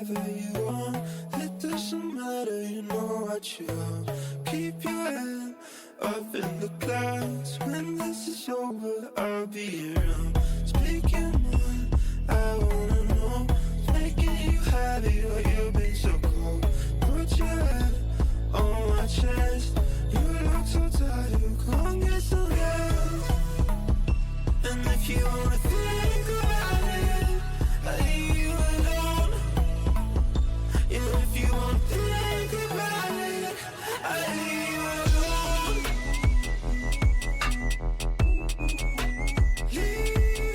whatever you want. It doesn't matter, you know what you want. Keep your head up in the clouds. When this is over, I'll be around. Speak your mind, I wanna know. Making you happy, but you've been so cold. Put your head on my chest. You look so tired, come get some rest. And if you wanna think about it, I leave you alone. Yeah, if you wanna think about it, I leave you alone. Leave you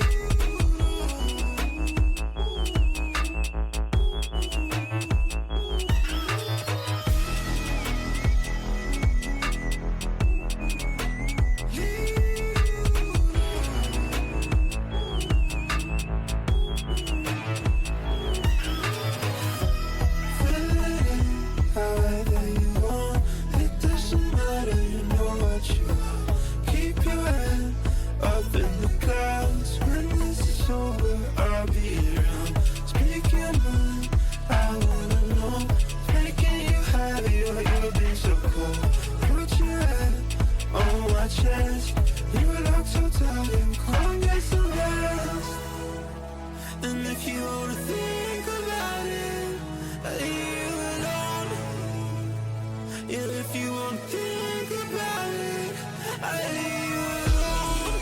however you want. It doesn't matter, you know what you want. Keep your head up in the clouds. When this is over, I'll be around. Speak your mind, I wanna know. Making you happy, but you've been so cold. Put your head on my chest. You look so tired, come get some rest. And if you wanna think about it, I leave you alone. Yeah, if you wanna think about it, I leave you alone.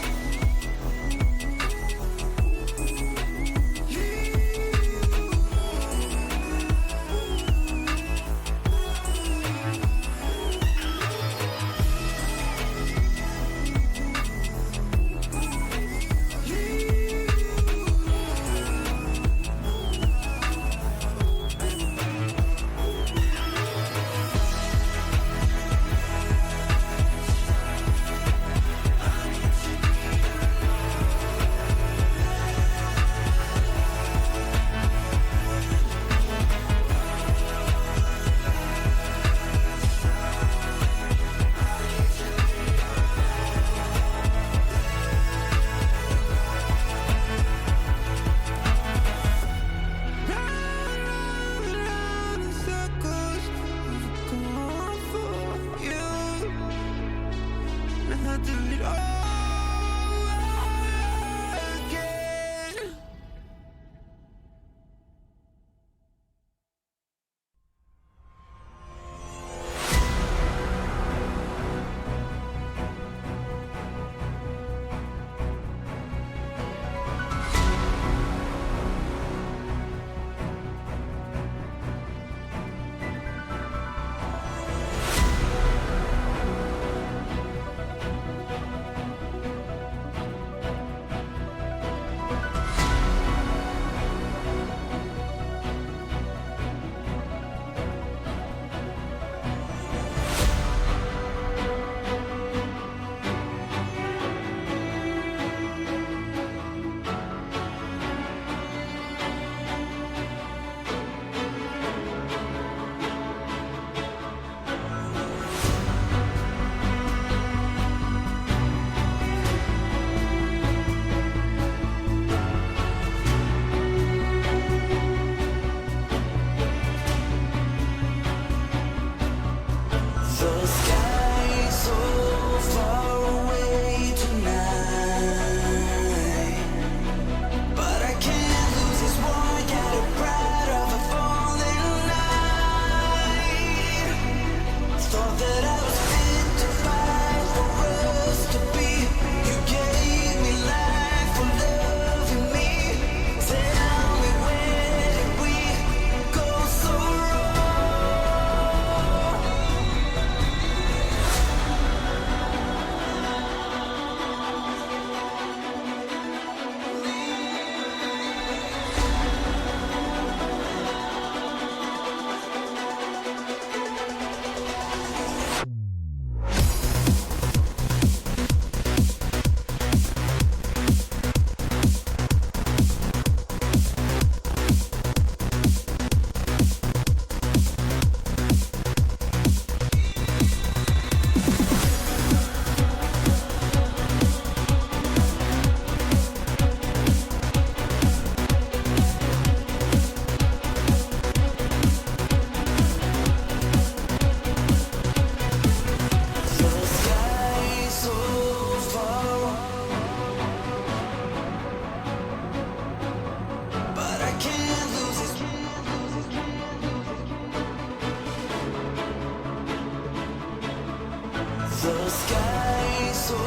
The sky so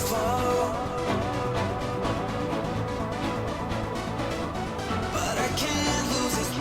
far, but I can't lose it.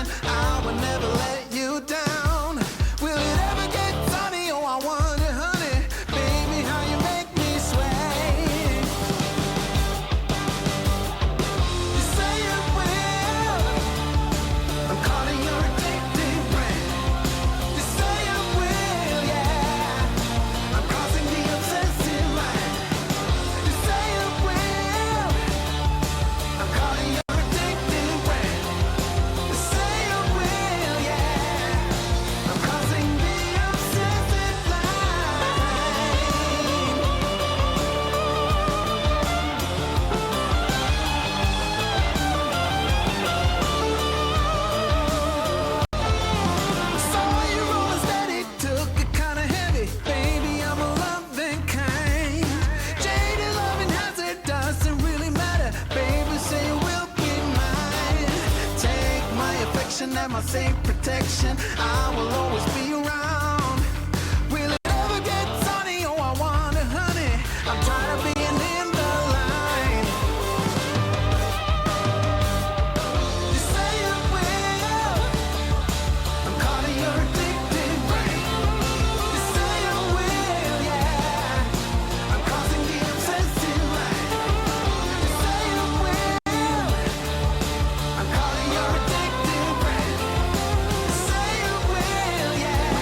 protection. I will never let you down. Will it ever get sunny? Oh, I wonder, honey, baby, how you make me sway. You say you will. I'm calling your addictive brand. You say you will, yeah. I'm crossing the obsessive line. You say you will. I'm calling your addictive brand. You say you will, yeah. I'm crossing the obsessive line. Saw you rolling steady, took it kinda heavy. Baby, I'm a loving kind. Jaded loving hazard doesn't really matter. Baby, say you will be mine. Take my affection and my safe protection. I will always be around. Will it ever get sunny? Oh, I wonder, honey. I'm tired of being in the line. You say you will. I'm calling your addictive brain. You say you will, yeah. I'm crossing the obsessive line. You say you will. I'm calling your addictive brain. You say you will, yeah.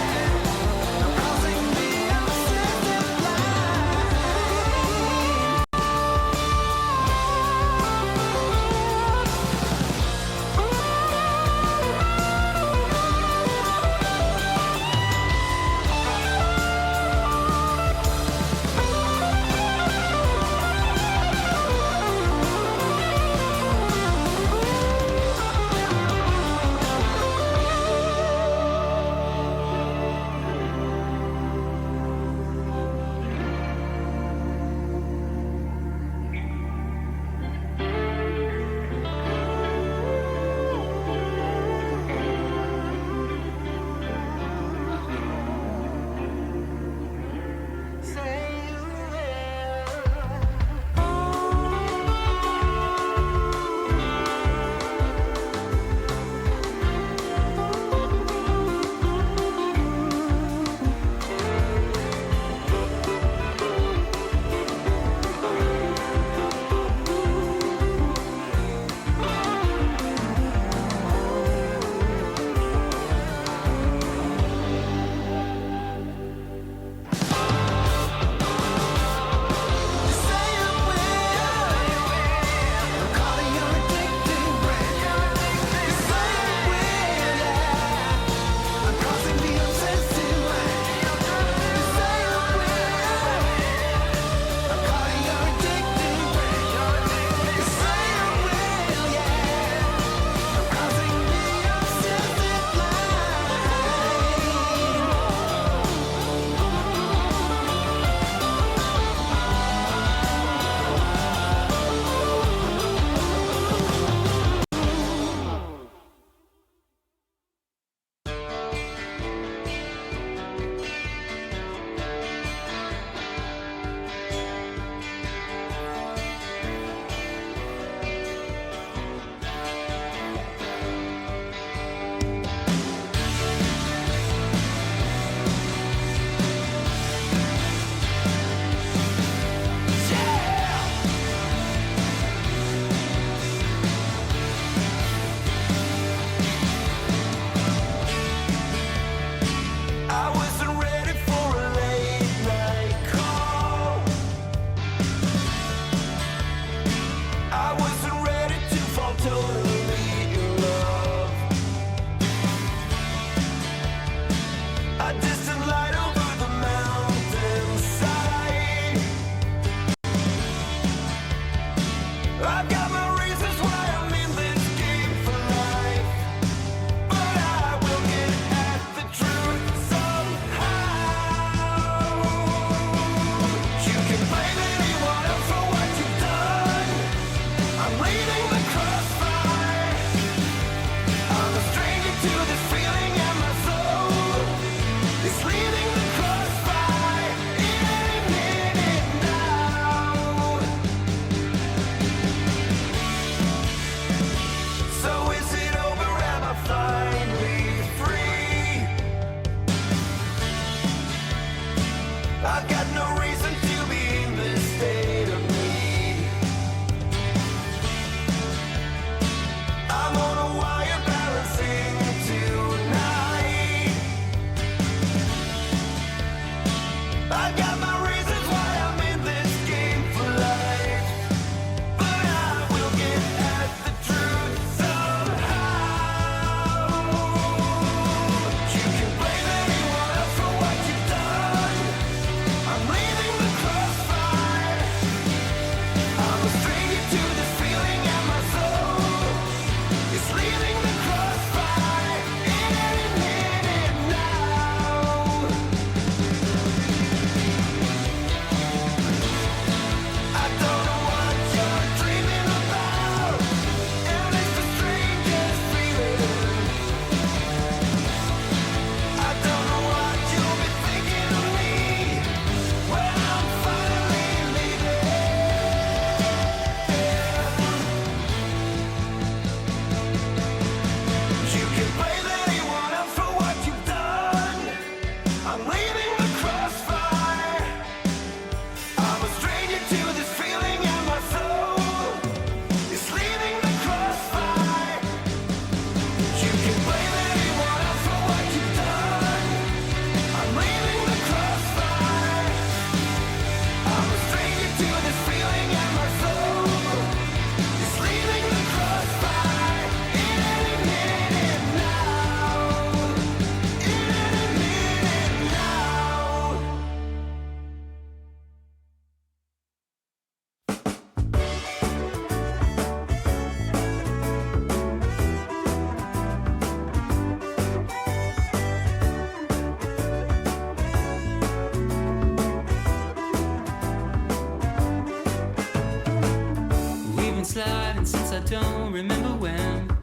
sliding since I don't remember when.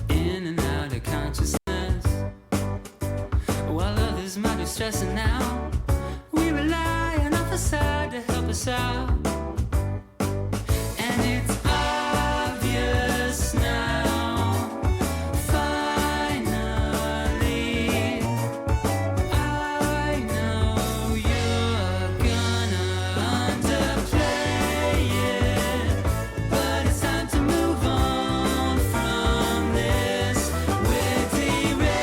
In and out of consciousness, while others might be stressing out, we rely on our facade to help us out. And it's obvious now, finally, I know you're gonna underplay it, but it's time to move on from this. We're derailing,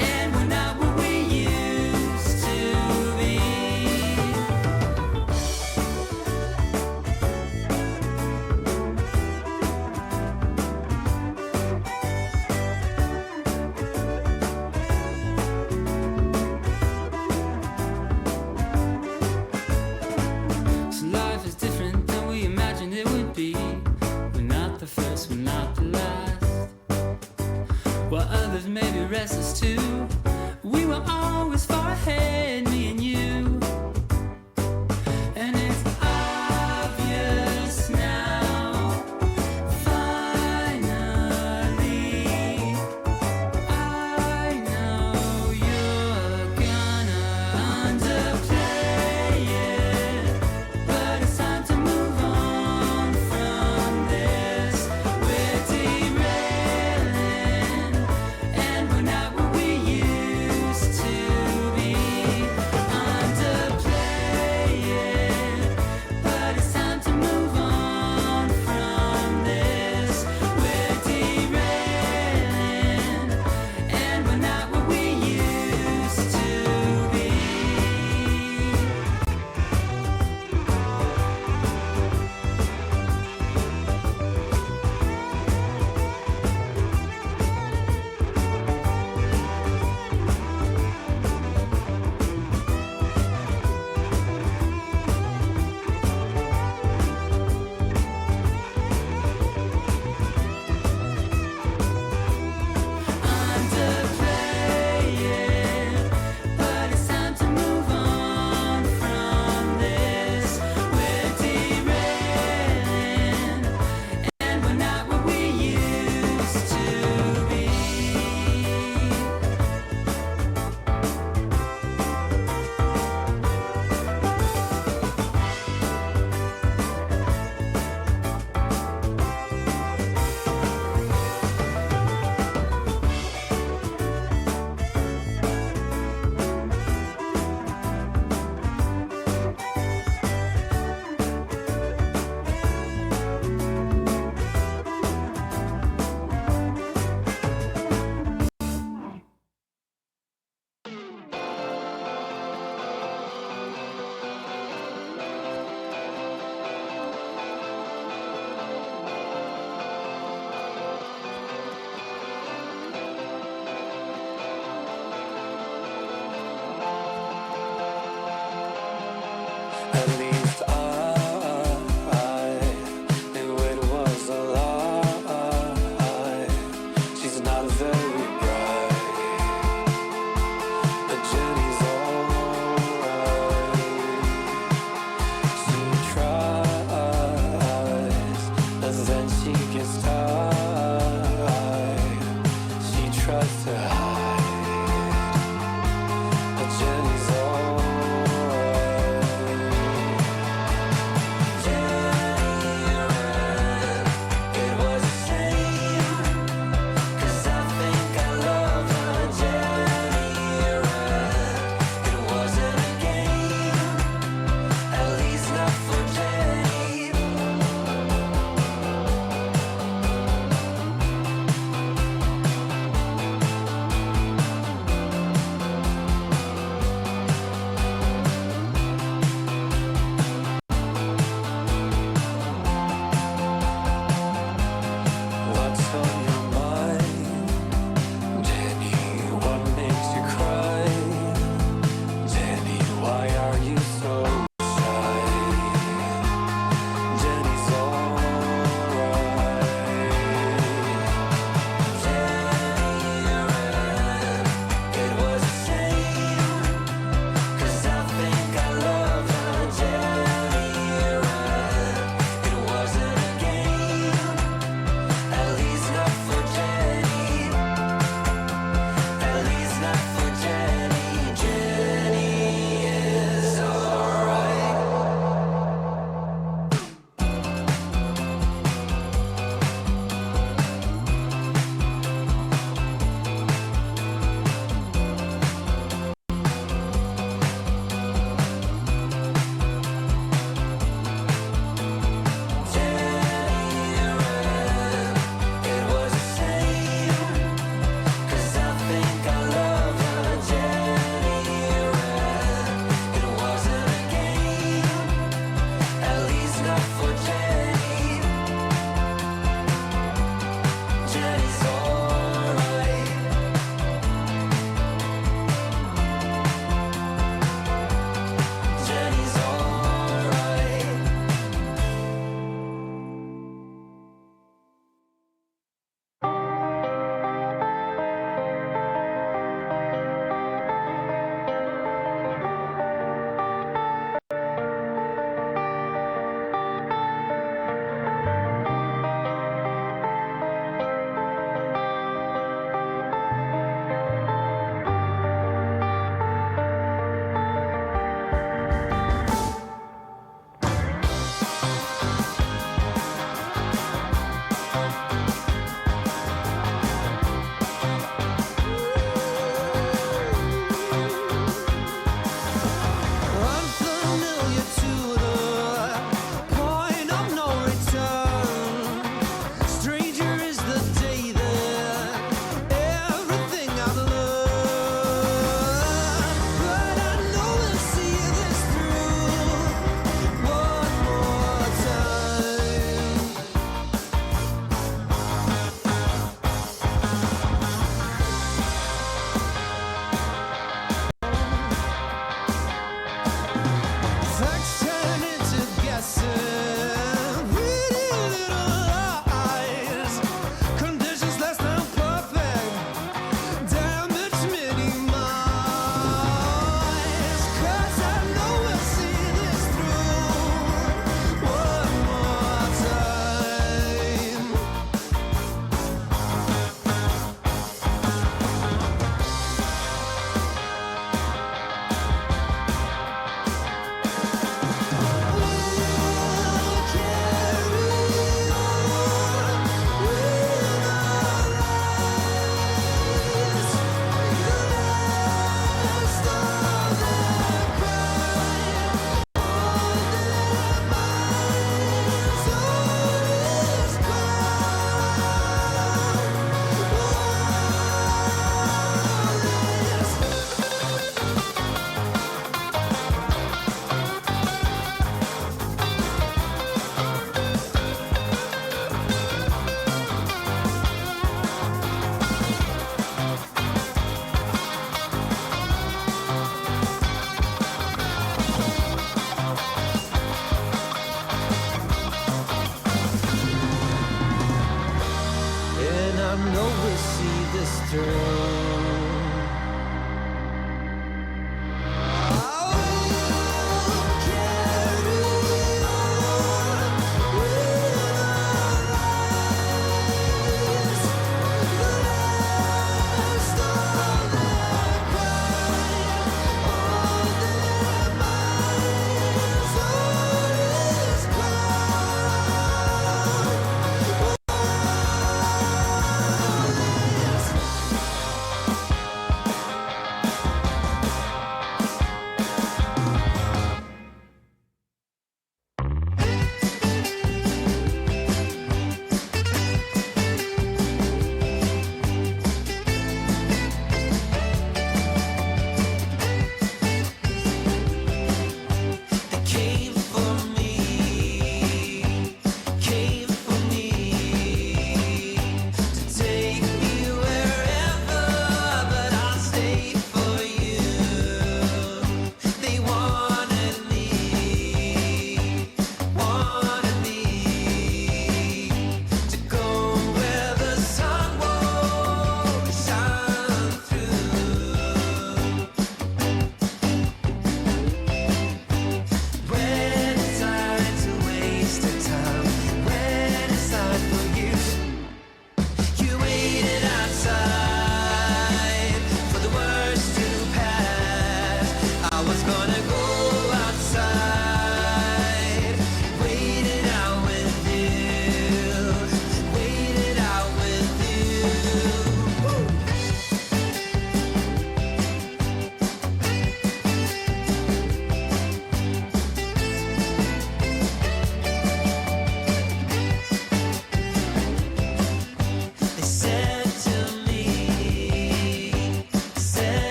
and we're not what we used to be. So life is different than we imagined it would be. We're not the first, we're not the last. While others may be restless too, we were always far ahead, me and you. And it's obvious now, finally, I know you're gonna underplay it, but it's time to move on from this. We're derailing, and we're not what we used to be. Underplay it, but it's time to move on from this. We're derailing, and we're not what we used to be. Underplay it, but it's time to move on from this. We're derailing, and we're not what we used to be. At least I knew it was a lie. She's not very bright, but Jenny's alright. She tries, but then she gets tired. She tries to hide, but Jenny's alright.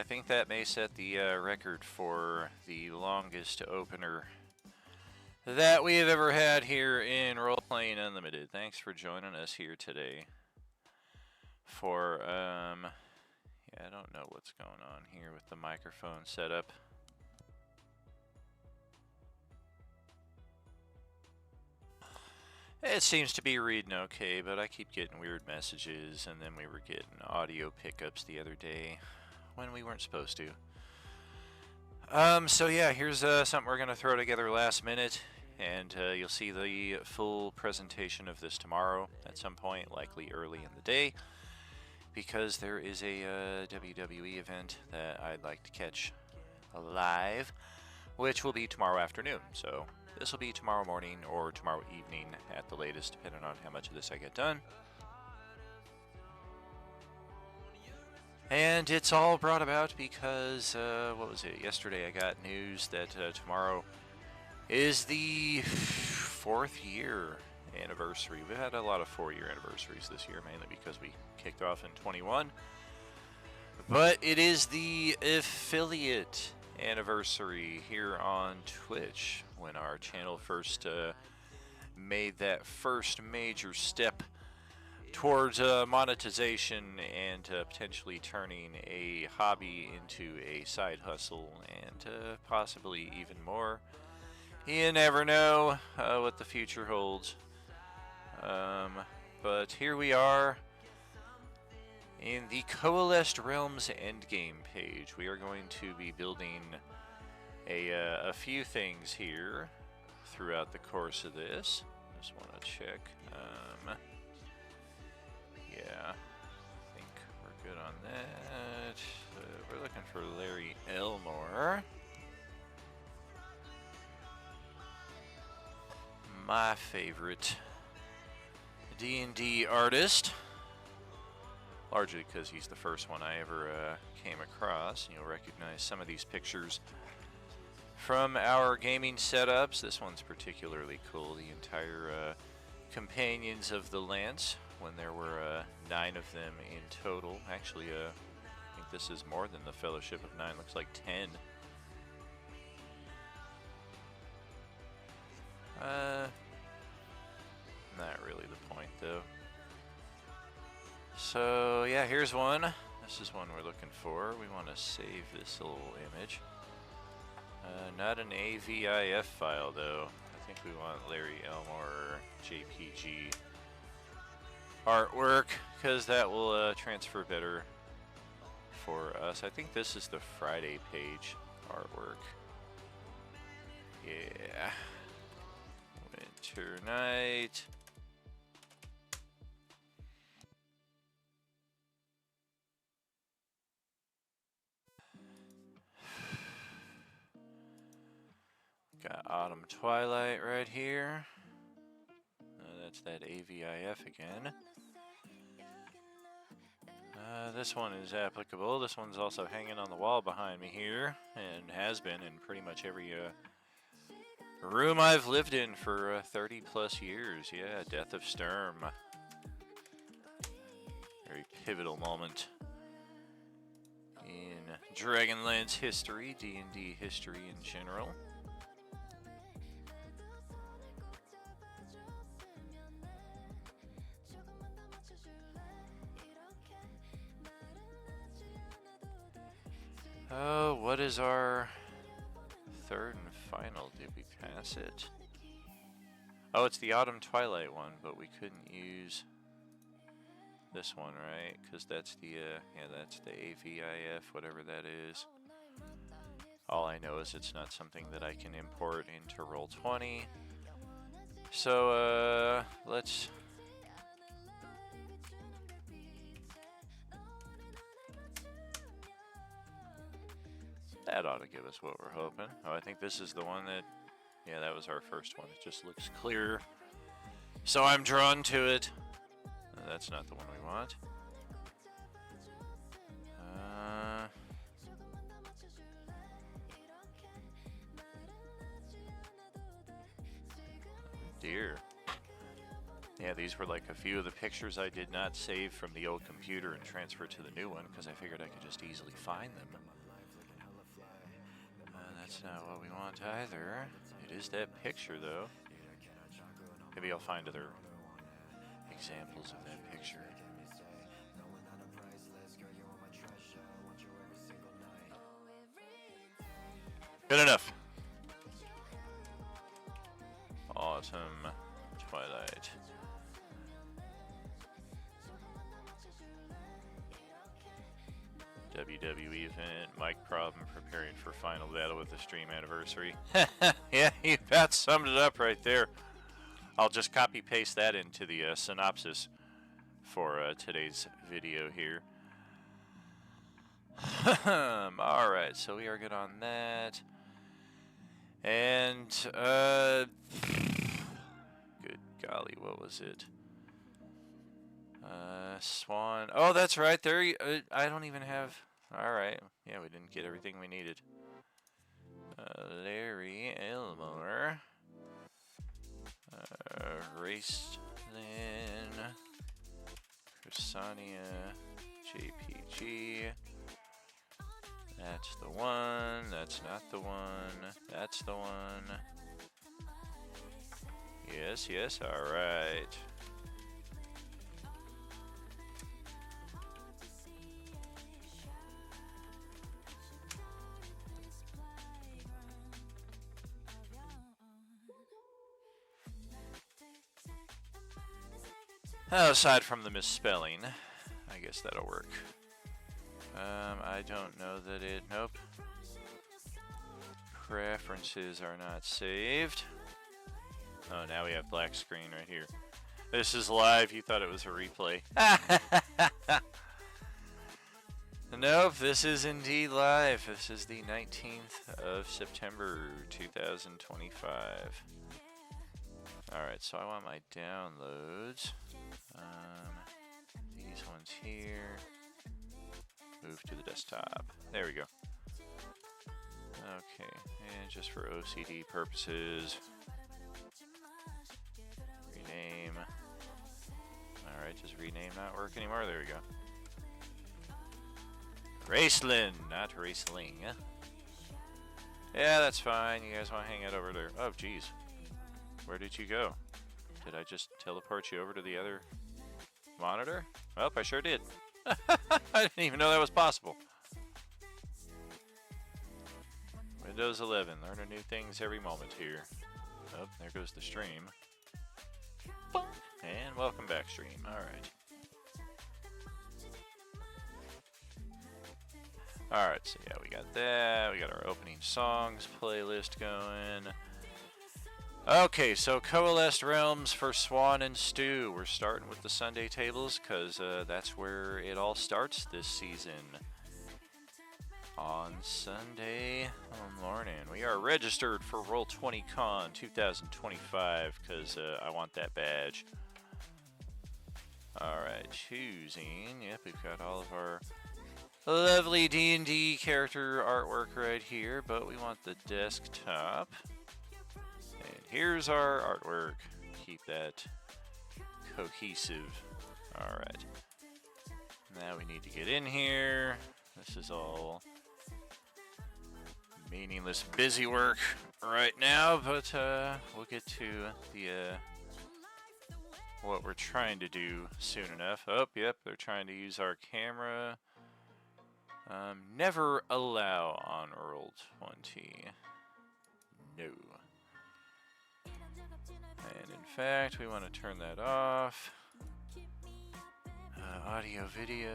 think that may set the record for the longest opener that we have ever had here in Role Playing Unlimited. Thanks for joining us here today for, yeah, I don't know what's going on here with the microphone setup. It seems to be reading okay, but I keep getting weird messages, and then we were getting audio pickups the other day when we weren't supposed to. So yeah, here's something we're going to throw together last minute, and you'll see the full presentation of this tomorrow at some point, likely early in the day, because there is a WWE event that I'd like to catch live, which will be tomorrow afternoon. So this will be tomorrow morning or tomorrow evening at the latest, depending on how much of this I get done. And it's all brought about because, what was it? Yesterday I got news that tomorrow is the 4th year anniversary. We've had a lot of 4-year anniversaries this year, mainly because we kicked off in 21. But it is the affiliate anniversary here on Twitch, when our channel first made that first major step towards monetization and potentially turning a hobby into a side hustle, and possibly even more. You never know what the future holds. But here we are in the Coalesced Realms endgame page. We are going to be building a few things here throughout the course of this. Just want to check. Yeah, I think we're good on that. We're looking for Larry Elmore. My favorite D&D artist. Largely because he's the first one I ever came across. You'll recognize some of these pictures from our gaming setups. This one's particularly cool. The entire Companions of the Lance, when there were 9 of them in total. Actually, I think this is more than the Fellowship of 9. Looks like 10. Not really the point, though. So yeah, here's one. This is one we're looking for. We want to save this little image. Not an AVIF file though. I think we want Larry Elmore JPG artwork, because that will transfer better for us. I think this is the Friday page artwork. Yeah. Winter Night. Got Autumn Twilight right here. That's that AVIF again. This one is applicable. This one's also hanging on the wall behind me here, and has been in pretty much every room I've lived in for 30 plus years. Yeah, Death of Sturm. Very pivotal moment in Dragonlance history, D&D history in general. Oh, what is our third and final? Did we pass it? Oh, it's the Autumn Twilight one, but we couldn't use this one, right? Because that's the, yeah, that's the AVIF, whatever that is. All I know is it's not something that I can import into Roll20. So, let's... That ought to give us what we're hoping. Oh, I think this is the one that... Yeah, that was our first one. It just looks clearer. So I'm drawn to it. That's not the one we want. Dear. Yeah, these were like a few of the pictures I did not save from the old computer and transfer to the new one, because I figured I could just easily find them. That's not what we want either. It is that picture, though. Maybe I'll find other examples of that picture. Good enough. Autumn Twilight. WWE event, mic problem, preparing for final battle with the stream anniversary. Yeah, you about summed it up right there. I'll just copy paste that into the synopsis for today's video here. Alright, so we are good on that. And, good golly, what was it? Swan. Oh, that's right. There. I don't even have. All right. Yeah, we didn't get everything we needed. Larry Elmore. Raceland. Chrysania. JPG. That's the one. That's not the one. That's the one. Yes, yes. All right. Aside from the misspelling, I guess that'll work. I don't know that it... Nope. Preferences are not saved. Oh, now we have black screen right here. This is live. You thought it was a replay. Nope, this is indeed live. This is the 19th of September, 2025. Alright, so I want my downloads. These ones here. Move to the desktop. There we go. Okay, and just for OCD purposes, rename. Alright, does rename not work anymore? There we go. Raceland, not Raceling. Yeah, that's fine. You guys want to hang out over there? Oh, geez. Where did you go? Did I just teleport you over to the other monitor? Well, I sure did. I didn't even know that was possible. Windows 11, learning new things every moment here. Oh, there goes the stream. And welcome back, stream. Alright. Alright, so yeah, we got that. We got our opening songs playlist going. Okay, so Coalesced Realms for Swan and Stew. We're starting with the Sunday tables because that's where it all starts this season. On Sunday morning. We are registered for Roll20Con 2025 because I want that badge. Alright, choosing. Yep, we've got all of our lovely D&D character artwork right here, but we want the desktop. And here's our artwork. Keep that cohesive. Alright. Now we need to get in here. This is all meaningless busy work right now, but we'll get to the what we're trying to do soon enough. Oh, yep, they're trying to use our camera. Never allow on Roll20. No. And in fact, we want to turn that off. Audio, video.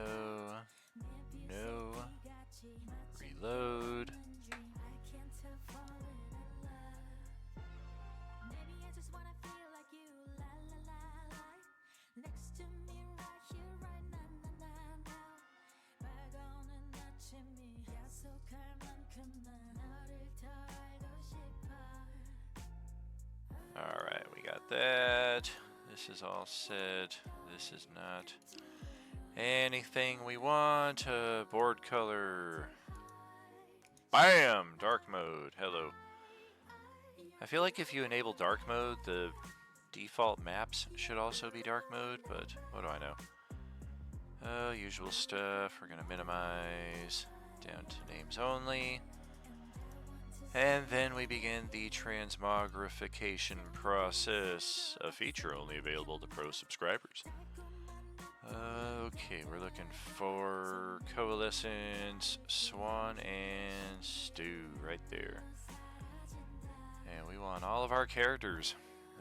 No. Reload. Alright, we got that. This is all set. This is not anything we want. Board color. Bam! Dark mode. Hello. I feel like if you enable dark mode, the default maps should also be dark mode, but what do I know? Usual stuff. We're going to minimize down to names only. And then we begin the transmogrification process, a feature only available to Pro subscribers. Okay, we're looking for Coalescence, Swan, and Stew right there. And we want all of our characters.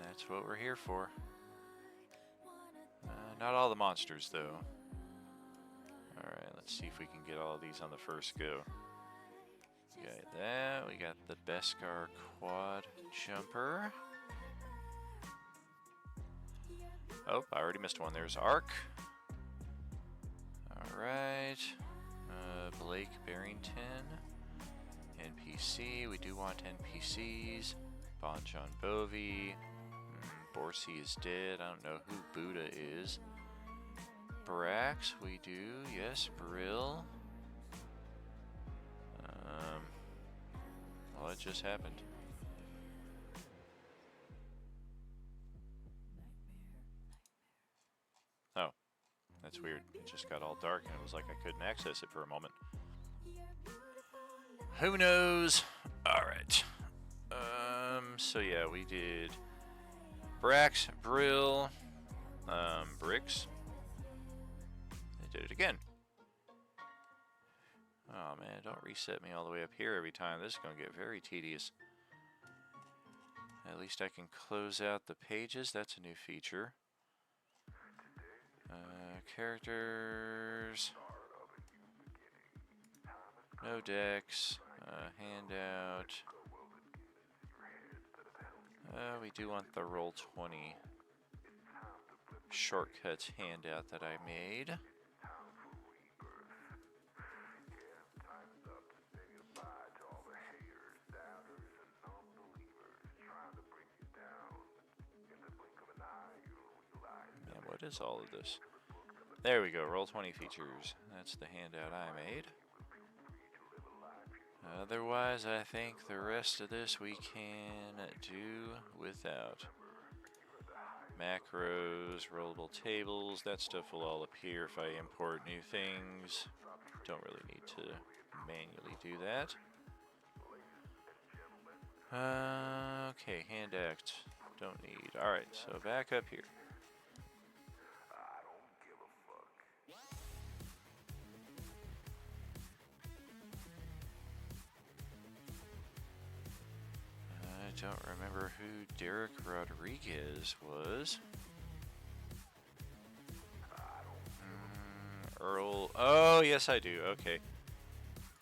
That's what we're here for. Not all the monsters, though. Alright, let's see if we can get all of these on the first go. Got that. We got the Beskar Quad Jumper. Oh, I already missed one. There's Ark. Alright. Blake Barrington. NPC. We do want NPCs. Bon John Bovi. Borsey is dead. I don't know who Buddha is. Brax, we do. Yes, Brill. Well, it just happened. Oh, that's weird. It just got all dark and it was like I couldn't access it for a moment. Who knows? Alright. So yeah, we did Brax, Brill, Bricks. I did it again. Oh man, don't reset me all the way up here every time. This is going to get very tedious. At least I can close out the pages. That's a new feature. Characters. No decks. Handout. We do want the Roll20 shortcuts handout that I made. Man, what is all of this? There we go, Roll20 features. That's the handout I made. Otherwise, I think the rest of this we can do without. Macros, rollable tables, that stuff will all appear if I import new things. Don't really need to manually do that. Okay, handout, don't need. Alright, so back up here. I don't remember who Derek Rodriguez was. Earl. Oh, yes, I do. Okay.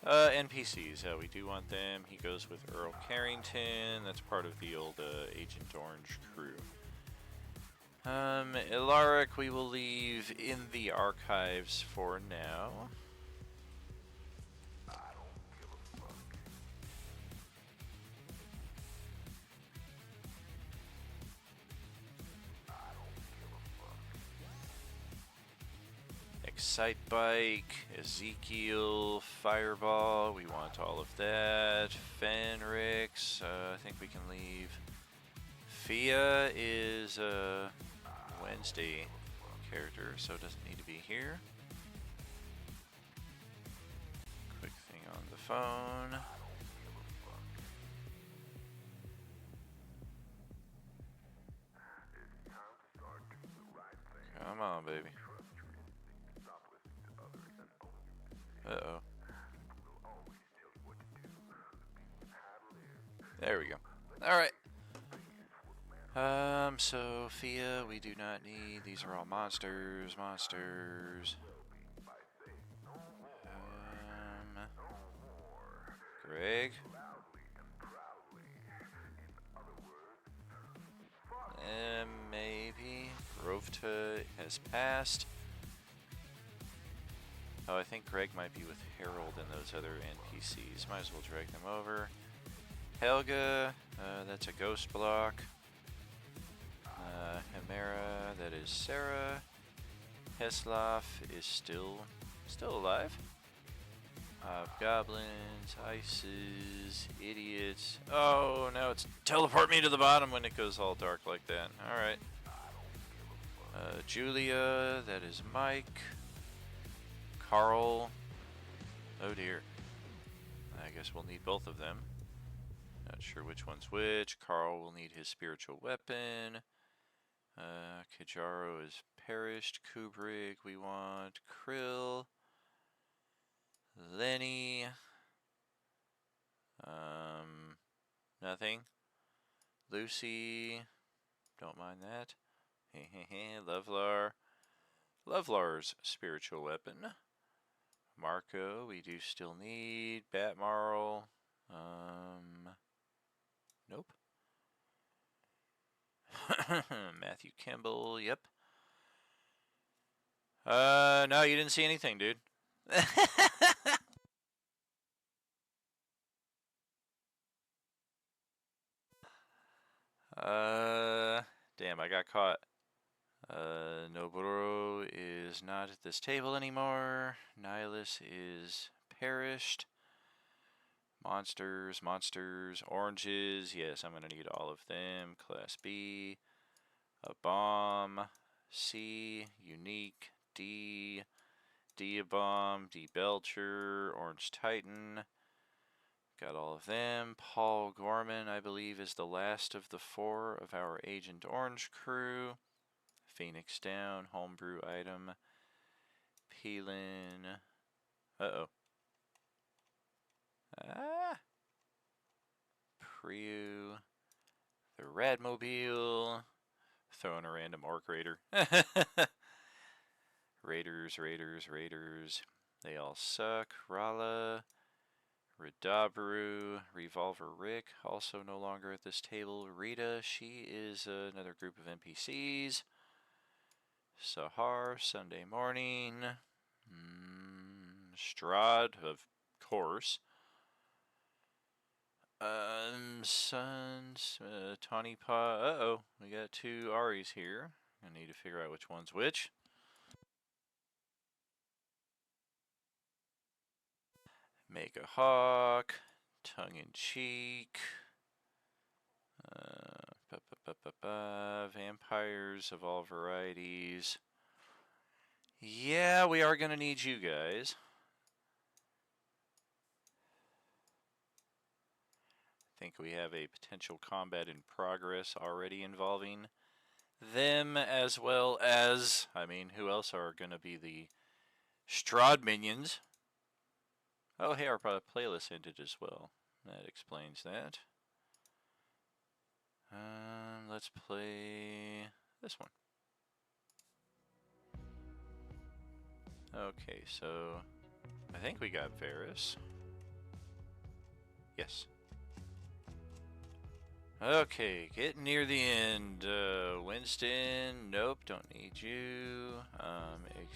NPCs. We do want them. He goes with Earl Carrington. That's part of the old Agent Orange crew. Ilaric we will leave in the archives for now. Excitebike, Ezekiel, Fireball, we want all of that. Fenrix, I think we can leave. Fia is a Wednesday character, so it doesn't need to be here. Quick thing on the phone. Come on, baby. Uh-oh. There we go. Alright. Sophia, we do not need. These are all monsters. Greg. Maybe. Rovta has passed. Oh, I think Greg might be with Harold and those other NPCs. Might as well drag them over. Helga, that's a ghost block. Hemera, that is Sarah. Heslov is still alive. Goblins, ices, idiots. Oh, now it's teleport me to the bottom when it goes all dark like that. Alright. Julia, that is Mike. Carl. Oh dear. I guess we'll need both of them. Not sure which one's which. Carl will need his spiritual weapon. Kijaro is perished. Kubrick, we want Krill. Lenny. Nothing. Lucy. Don't mind that. Lovelar. Lovelar's spiritual weapon. Marco, we do still need. Batmarl. Nope. Matthew Kimball, yep. No, you didn't see anything, dude. Damn, I got caught. Noburo is not at this table anymore. Nihilus is perished. Monsters, oranges. Yes, I'm going to need all of them. Class B. A bomb. C. Unique. D. D a bomb. D Belcher. Orange Titan. Got all of them. Paul Gorman, I believe, is the last of the 4 of our Agent Orange crew. Phoenix down. Homebrew item. Peelin. Uh-oh. Priu. The Radmobile. Throwing a random Orc Raider. Raiders. They all suck. Rala. Ridabaru. Revolver Rick, also no longer at this table. Rita, she is another group of NPCs. Sahar, Sunday morning. Strahd, of course. Sons, Tawny Paw. Uh-oh, we got 2 Aries here. I need to figure out which one's which. Mega Hawk, tongue-in-cheek, vampires of all varieties. Yeah, we are going to need you guys. I think we have a potential combat in progress already involving them, as well as, I mean, who else are going to be the Strahd minions? Oh, hey, our playlist ended as well. That explains that. Let's play this one. Okay, so I think we got Varys. Yes. Okay, getting near the end. Winston, nope, don't need you.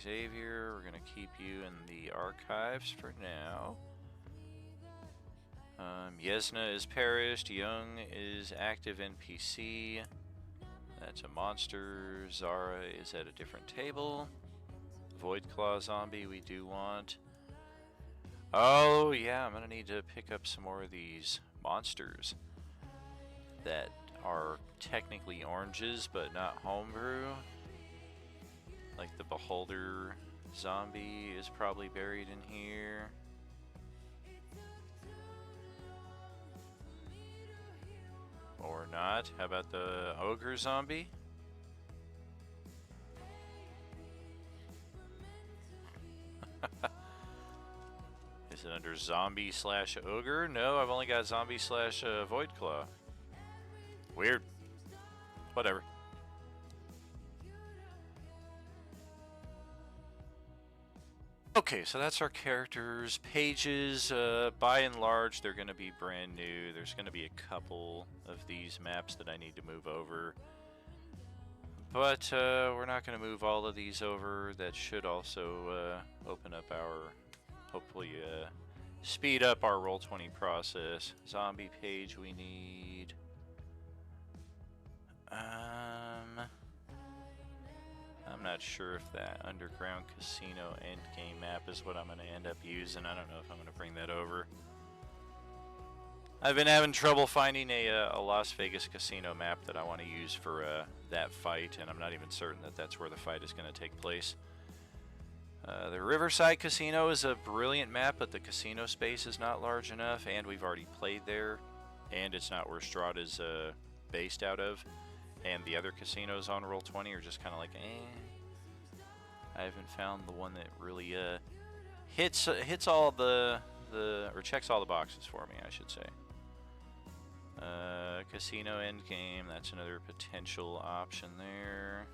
Xavier, we're gonna keep you in the archives for now. Yesna is perished. Young is active NPC. That's a monster. Zara is at a different table. Voidclaw zombie we do want. Oh yeah, I'm gonna need to pick up some more of these monsters that are technically oranges but not homebrew. Like the Beholder zombie is probably buried in here. Or not. How about the Ogre zombie? Is it under zombie slash ogre? No, I've only got zombie slash Voidclaw. Weird. Whatever. Okay, so that's our characters. Pages, by and large, they're going to be brand new. There's going to be a couple of these maps that I need to move over. But we're not going to move all of these over. That should also open up our, hopefully, speed up our Roll20 process. Zombie page we need. I'm not sure if that Underground Casino endgame map is what I'm going to end up using. I don't know if I'm going to bring that over. I've been having trouble finding a Las Vegas casino map that I want to use for that fight, and I'm not even certain that that's where the fight is going to take place. The Riverside Casino is a brilliant map, but the casino space is not large enough, and we've already played there. and it's not where Strahd is based out of, and the other casinos on Roll20 are just kind of like, eh. I haven't found the one that really hits all the or checks all the boxes for me, I should say. Casino Endgame, that's another potential option there.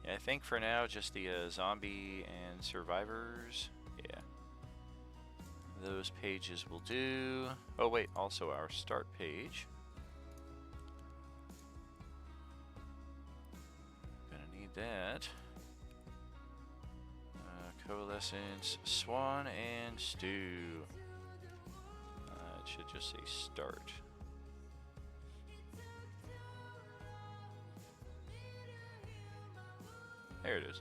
Yeah, I think for now just the zombie and survivors. Yeah. Those pages will do. Oh wait, also our start page. Gonna need that. Coalescence, Swan, and Stew. It should just say start. There it is.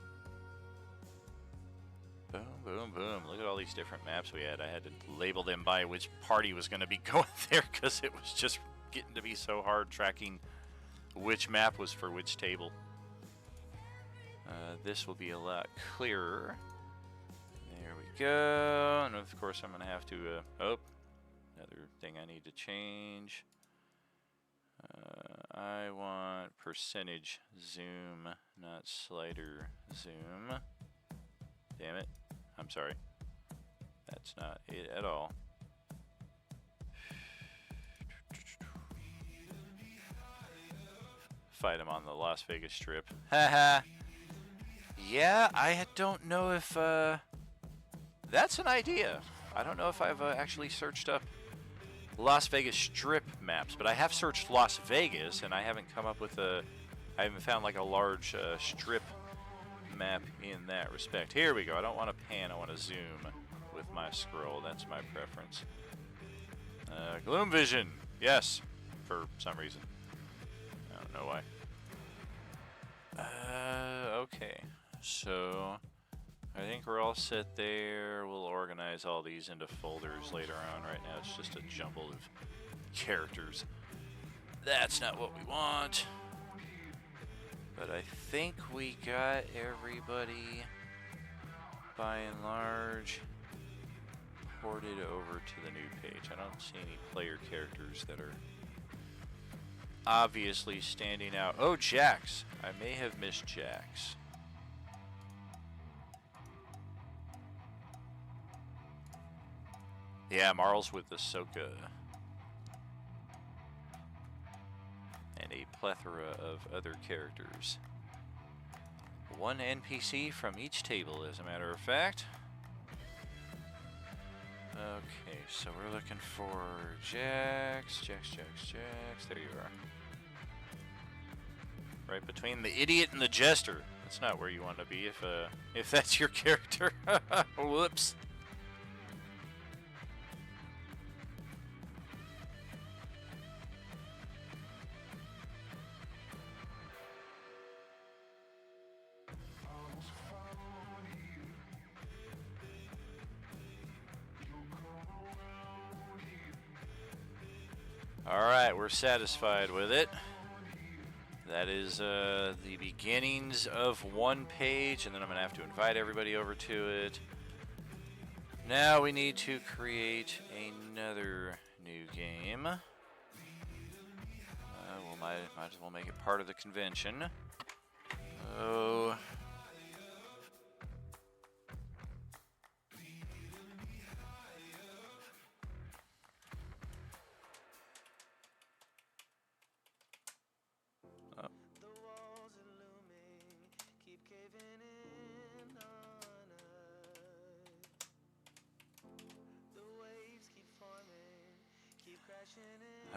Boom, boom, boom. Look at all these different maps we had. I had to label them by which party was going to be going there because it was just getting to be so hard tracking which map was for which table. This will be a lot clearer. There we go. And of course I'm going to have to... oh, another thing I need to change. I want percentage zoom, not slider zoom. Damn it. I'm sorry. That's not it at all. Fight him on the Las Vegas Strip. Haha. Yeah, I don't know if that's an idea. I don't know if I've actually searched up Las Vegas Strip maps, but I have searched Las Vegas and I haven't come up with I haven't found like a large strip map in that respect. Here we go. I don't want to pan, I want to zoom with my scroll. That's my preference. Gloom Vision. Yes, for some reason. I don't know why. Okay. So, I think we're all set there. We'll organize all these into folders later on. Right now it's just a jumble of characters. That's not what we want. But I think we got everybody, by and large, ported over to the new page. I don't see any player characters that are obviously standing out. Oh, Jax. I may have missed Jax. Yeah, Marl's with Ahsoka. And a plethora of other characters. One NPC from each table, as a matter of fact. Okay, so we're looking for Jax. There you are. Right between the idiot and the jester. That's not where you want to be if that's your character. Whoops. Alright, we're satisfied with it. That is the beginnings of one page, and then I'm going to have to invite everybody over to it. Now we need to create another new game. We might as well make it part of the convention. Oh...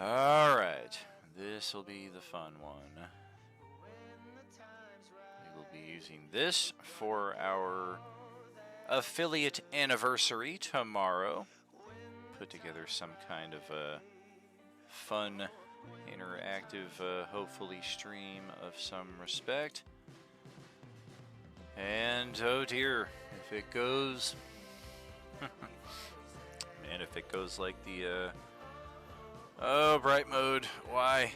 Alright, this will be the fun one. We will be using this for our affiliate anniversary tomorrow. Put together some kind of a fun, interactive, hopefully stream of some respect. And oh dear, if it goes... man, if it goes like the... oh, bright mode, why?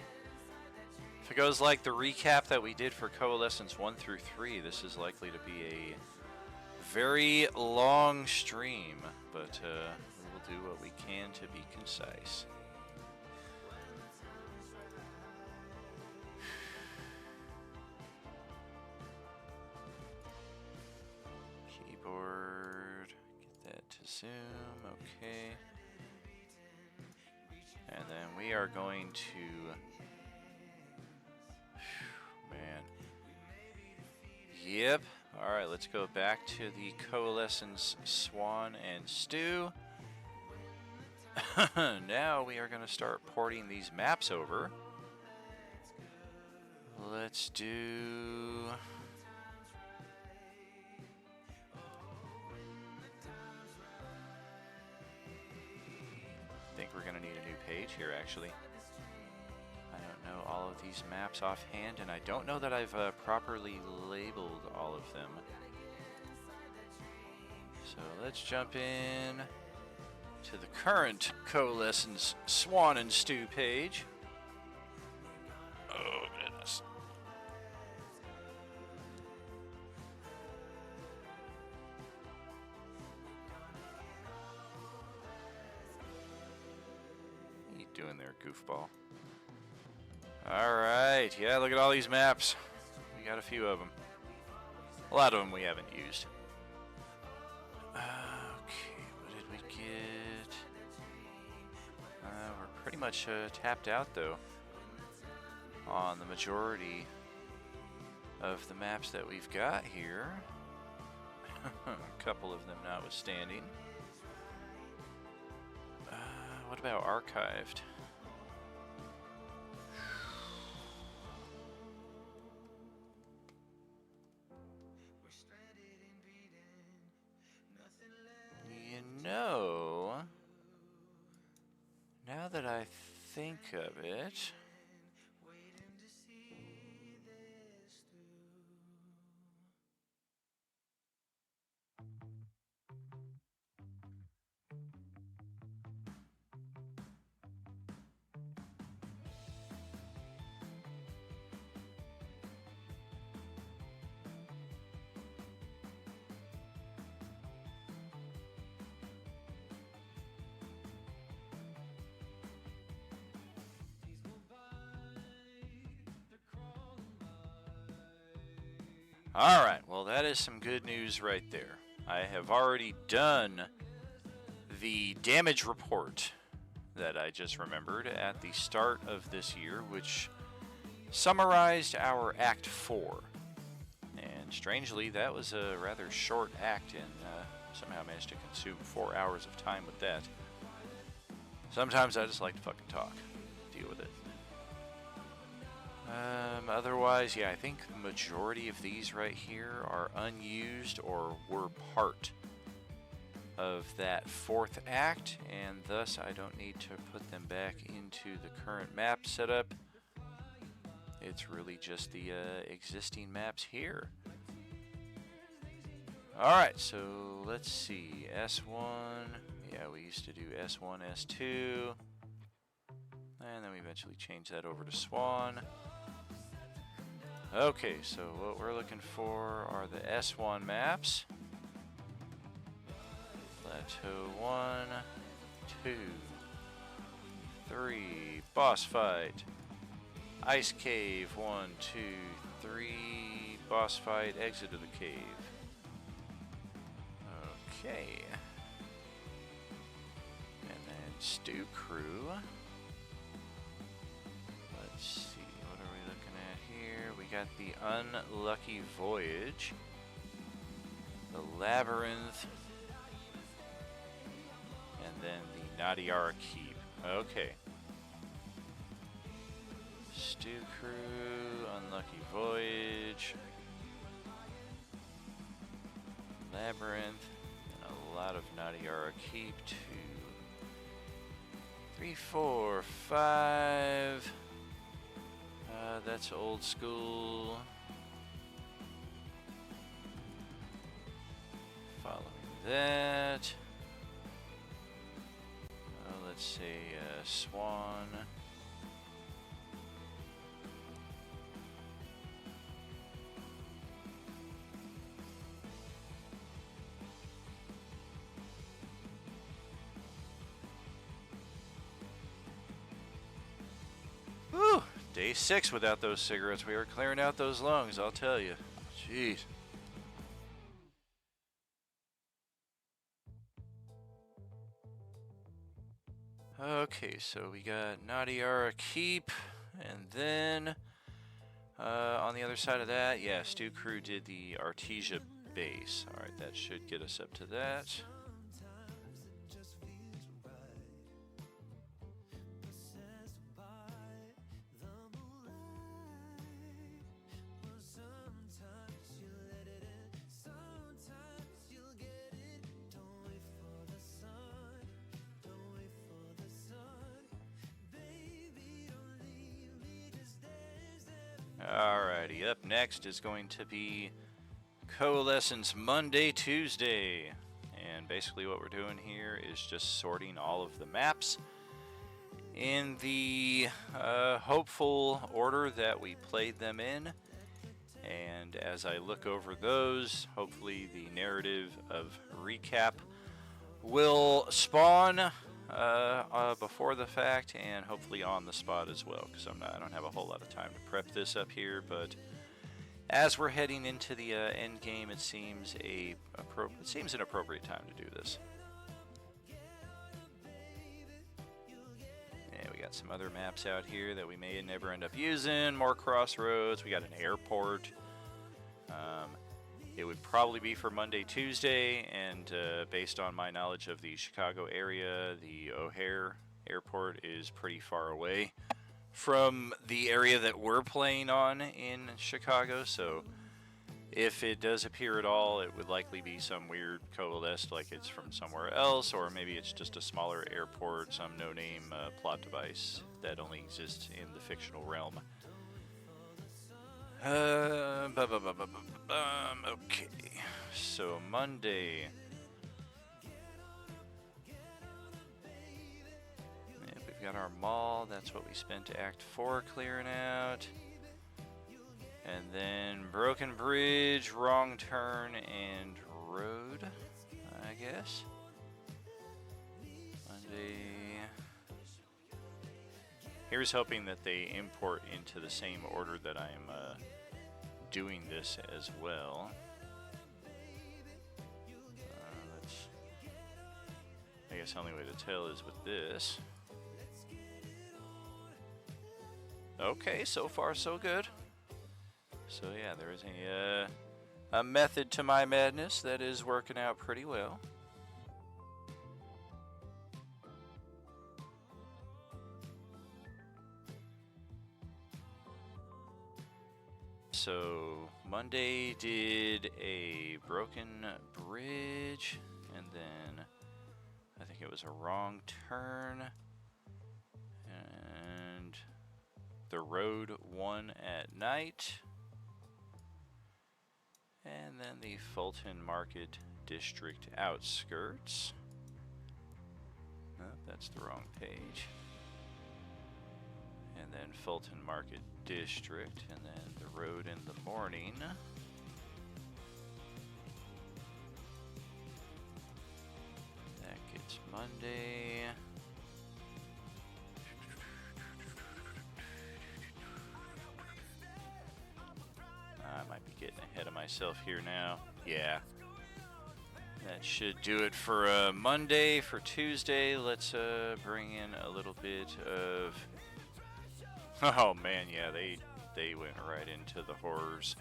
If it goes like the recap that we did for Coalescence 1 through 3, this is likely to be a very long stream, but we will do what we can to be concise. Keyboard, get that to zoom, okay. And then we are going to, man. Yep. All right, let's go back to the Coalescence Swan and Stew. Now we are going to start porting these maps over. Let's do... I think we're going to need a new page here, actually. I don't know all of these maps offhand, and I don't know that I've properly labeled all of them. So let's jump in to the current Coalescence Swan and Stew page. Oh, goodness. What are you doing there, goofball? Alright, yeah, look at all these maps. We got a few of them. A lot of them we haven't used. Okay, what did we get? We're pretty much tapped out, though, on the majority of the maps that we've got here. A couple of them notwithstanding. What about archived? You know, now that I think of it, alright, well that is some good news right there. I have already done the damage report that I just remembered at the start of this year, which summarized our Act 4. And strangely, that was a rather short act, and somehow managed to consume 4 hours of time with that. Sometimes I just like to fucking talk. Deal with it. Otherwise, yeah, I think the majority of these right here are unused or were part of that 4th act, and thus I don't need to put them back into the current map setup. It's really just the existing maps here. Alright, so let's see. S1. Yeah, we used to do S1, S2. And then we eventually changed that over to Swan. Okay, so what we're looking for are the S1 maps. Plateau 1, 2, 3, boss fight. Ice cave, 1, 2, 3, boss fight, exit of the cave. Okay. And then Stew Crew. Let's see, what are we looking at here? We got the Unlucky Voyage, the Labyrinth, and then the Nadiara Keep. Okay. Stew Crew, Unlucky Voyage, Labyrinth, and a lot of Nadiara Keep. 2, 3, 4, 5. That's old school. Following that, let's say Swan. Day 6 without those cigarettes. We are clearing out those lungs, I'll tell you. Jeez. Okay, so we got Nadiara Keep, and then on the other side of that, yeah, Stu Crew did the Artesia base. Alright, that should get us up to that. Alrighty, up next is going to be Coalescence Monday, Tuesday. And basically what we're doing here is just sorting all of the maps in the hopeful order that we played them in. And as I look over those, hopefully the narrative of recap will spawn before the fact, and hopefully on the spot as well, because I don't have a whole lot of time to prep this up here. But as we're heading into the end game, it seems an appropriate time to do this. Yeah, we got some other maps out here that we may never end up using. More crossroads. We got an airport. It would probably be for Monday, Tuesday, and based on my knowledge of the Chicago area, the O'Hare Airport is pretty far away from the area that we're playing on in Chicago, so if it does appear at all, it would likely be some weird coalesced, like it's from somewhere else, or maybe it's just a smaller airport, some no-name plot device that only exists in the fictional realm. Okay, so Monday. Yeah, we've got our mall, that's what we spent Act 4 clearing out. And then Broken Bridge, Wrong Turn, and Road, I guess. Monday. Here's hoping that they import into the same order that I'm doing this as well. I guess the only way to tell is with this. Okay, so far so good. So yeah, there is a method to my madness that is working out pretty well. So Monday did a Broken Bridge, and then I think it was a Wrong Turn, and the Road 1 at night, and then the Fulton Market District outskirts. Nope, that's the wrong page. And then Fulton Market District, and then the Road in the morning. That gets Monday. I might be getting ahead of myself here now. Yeah. That should do it for Monday. For Tuesday, let's bring in a little bit of... Oh man, yeah, they went right into the horrors.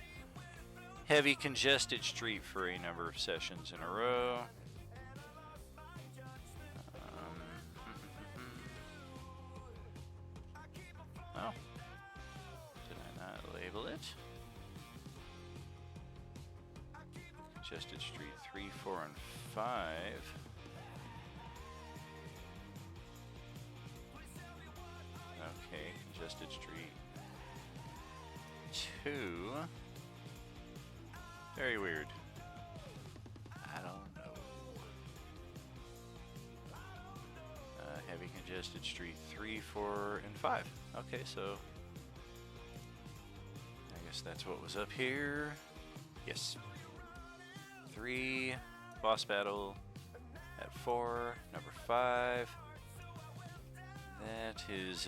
Heavy congested street for a number of sessions in a row. Oh, did I not label it? Congested street 3, 4, and 5. Okay, congested street 2. Very weird. I don't know. Heavy congested street 3, 4, and 5. Okay, so I guess that's what was up here. Yes. 3, boss battle at 4, number 5. That is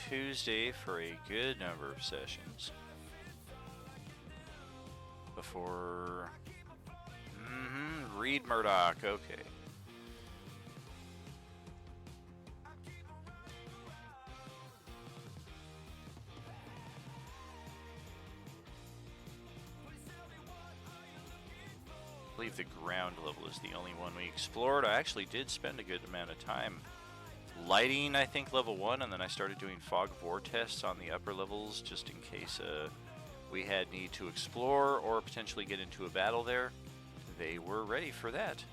Tuesday for a good number of sessions. Before... Reed Murdoch, okay. I believe the ground level is the only one we explored. I actually did spend a good amount of time lighting, I think, level 1, and then I started doing fog vortests on the upper levels just in case we had need to explore or potentially get into a battle there. They were ready for that.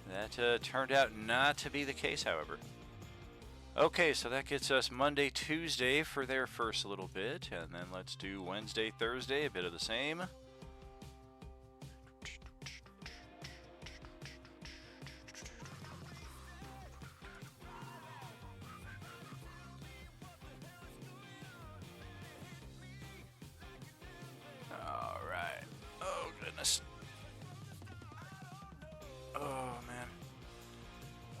That turned out not to be the case, however. Okay, so that gets us Monday, Tuesday for their first little bit, and then let's do Wednesday, Thursday, a bit of the same. Alright. Oh, goodness. Oh, man.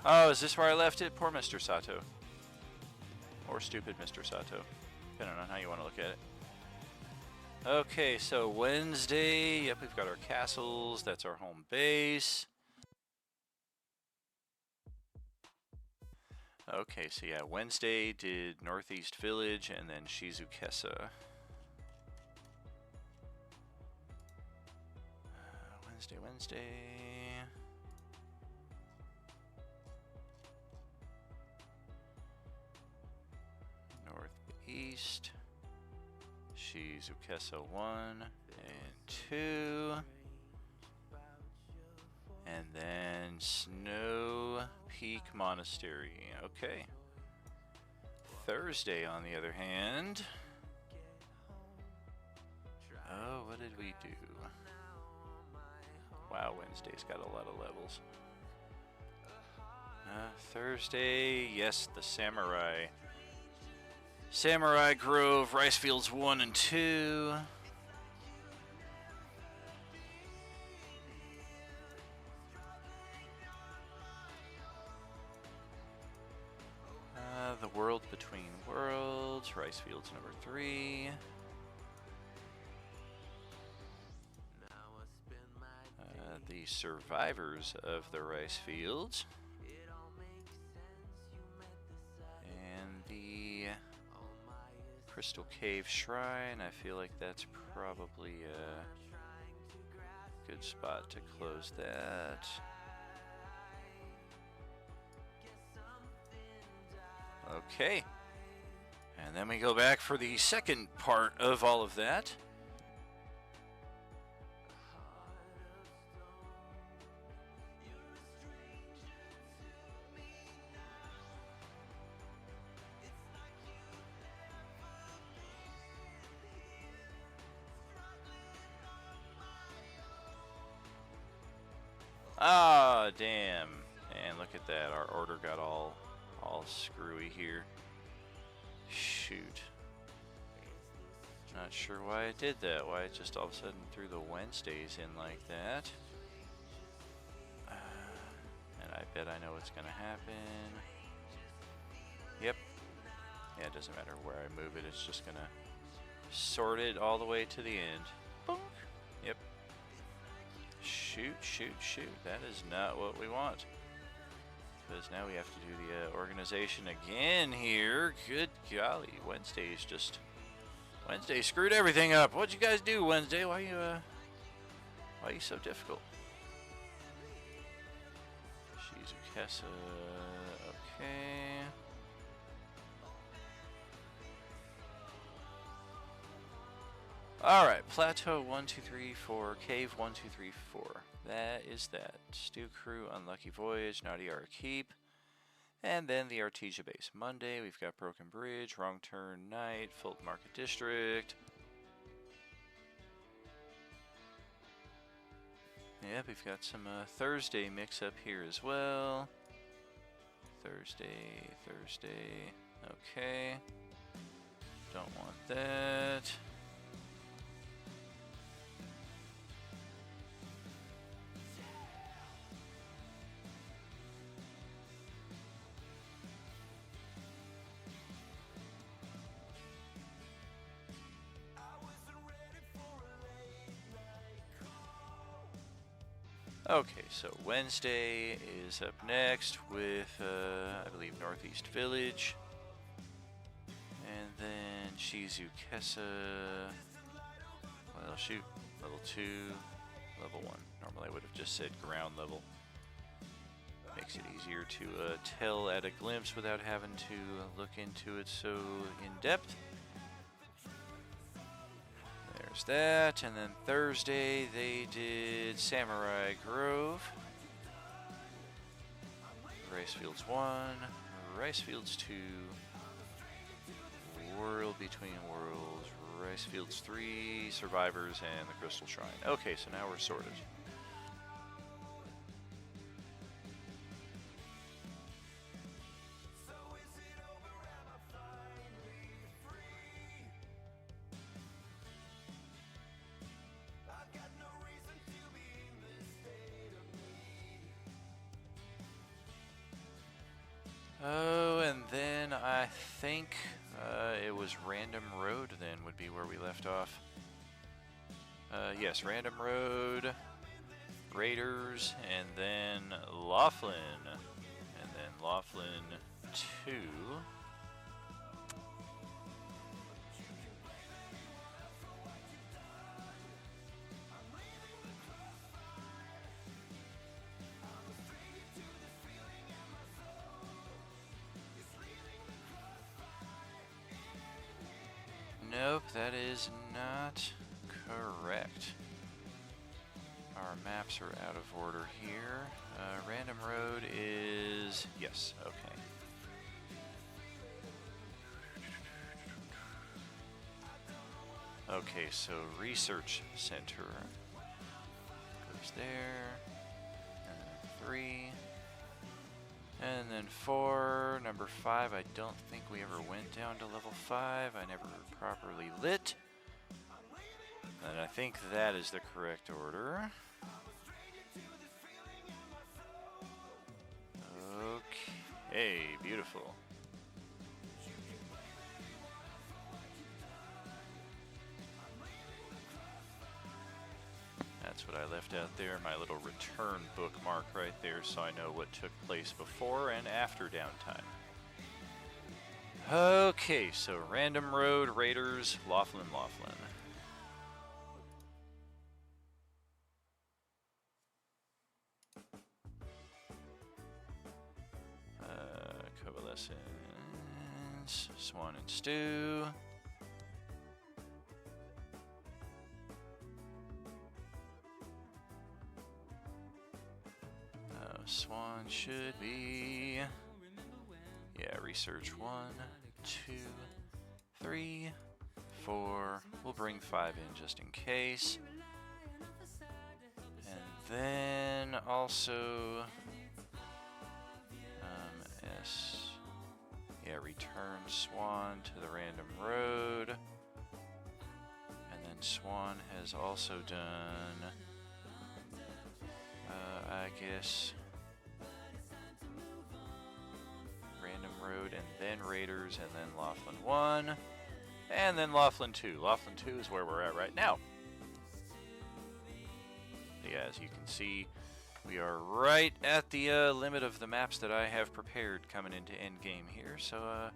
Oh, is this where I left it? Poor Mr. Sato. Or stupid Mr. Sato. Depending on how you want to look at it. Okay, so Wednesday. Yep, we've got our castles. That's our home base. Okay, so yeah, Wednesday did Northeast Village and then Shizukesa. Wednesday. Northeast. Shizukesa 1 and 2. And then Snow Peak Monastery. Okay. Thursday, on the other hand. Oh, what did we do? Wow, Wednesday's got a lot of levels. Thursday, yes, the Samurai. Samurai Grove, Rice Fields 1 and 2. The World Between Worlds, Rice Fields number 3. The Survivors of the Rice Fields. And the Crystal Cave Shrine. I feel like that's probably a good spot to close that. Okay. And then we go back for the second part of all of that. Ah, damn. And look at that. Our order got all screwy here. Shoot. Not sure why it did that. Why it just all of a sudden threw the Wednesdays in like that. And I bet I know what's going to happen. Yep. Yeah, it doesn't matter where I move it. It's just going to sort it all the way to the end. Boom. Yep. Shoot, shoot, shoot. That is not what we want. Because now we have to do the organization again here. Good golly. Wednesday screwed everything up. What'd you guys do, Wednesday? Why are you so difficult? Shizukesa. Okay. Alright, Plateau 1, 2, 3, 4, Cave 1, 2, 3, 4. That is that. Stew Crew, Unlucky Voyage, Nadiara Keep. And then the Artesia Base. Monday, we've got Broken Bridge, Wrong Turn Night, Fulton Market District. Yep, we've got some Thursday mix up here as well. Thursday. Okay. Don't want that. Okay, so Wednesday is up next with, I believe, Northeast Village. And then Shizukesa. Well, shoot. Level 2, level 1. Normally I would have just said ground level. Makes it easier to tell at a glimpse without having to look into it so in depth. There's that, and then Thursday they did Samurai Grove, Rice Fields 1, Rice Fields 2, World Between Worlds, Rice Fields 3, Survivors, and the Crystal Shrine. Okay, so now we're sorted. Oh, and then I think it was Random Road then would be where we left off. Yes, Random Road, Raiders, and then Laughlin. And then Laughlin 2. Nope, that is not correct. Our maps are out of order here. Random Road is... yes, okay. Okay, so Research Center goes there, and then 3, and then 4, number 5, I don't think we ever went down to level 5, I never properly lit, and I think that is the correct order. Okay, beautiful. That's what I left out there, my little return bookmark right there, so I know what took place before and after downtime. Okay, so Random Road, Raiders, Laughlin. Coalescence, Swan and Stew. Swan should be, yeah, Research 1, 2, 3, 4, we'll bring 5 in just in case, and then also, return Swan to the Random Road, and then Swan has also done, I guess, Random Road, and then Raiders, and then Laughlin 1, and then Laughlin 2. Laughlin 2 is where we're at right now. Yeah, as you can see, we are right at the limit of the maps that I have prepared coming into endgame here, so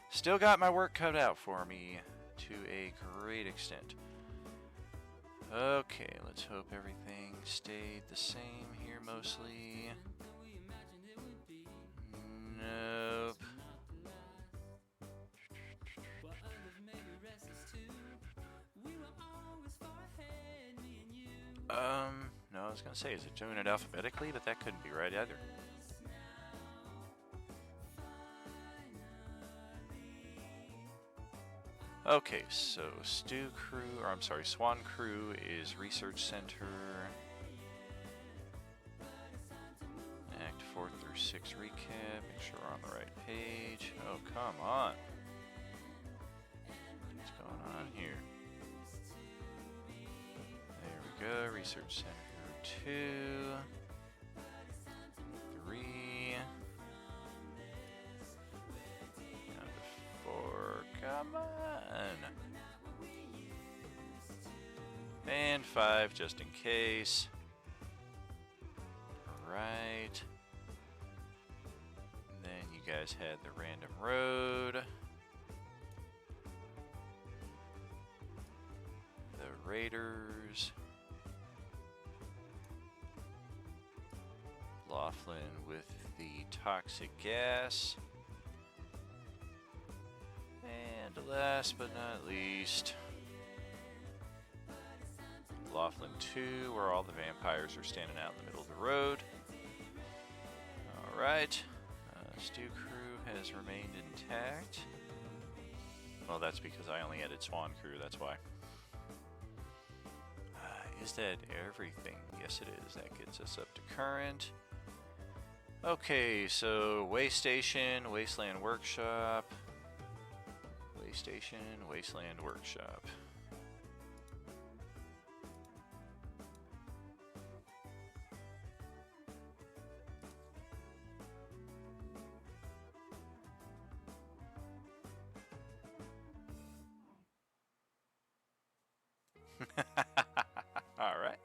still got my work cut out for me to a great extent. Okay, let's hope everything stayed the same here mostly. Nope. No, I was gonna say, is it doing it alphabetically? But that couldn't be right either. Okay, so Stew Crew, or I'm sorry, Swan Crew is Research Center. Act 4 through 6 recap, make sure we're on the right page. Oh, come on. What's going on here? There we go, Research Center 2, 3, down to 4, come on. And 5 just in case. Alright. Then you guys had the random road. The Raiders. Laughlin with the toxic gas. And last but not least, Laughlin 2, where all the vampires are standing out in the middle of the road. Alright. Stew Crew has remained intact. Well, that's because I only added Swan Crew, that's why. Is that everything? Yes, it is. That gets us up to current. Okay, so Way Station, Wasteland Workshop. Way Station, Wasteland Workshop. All right.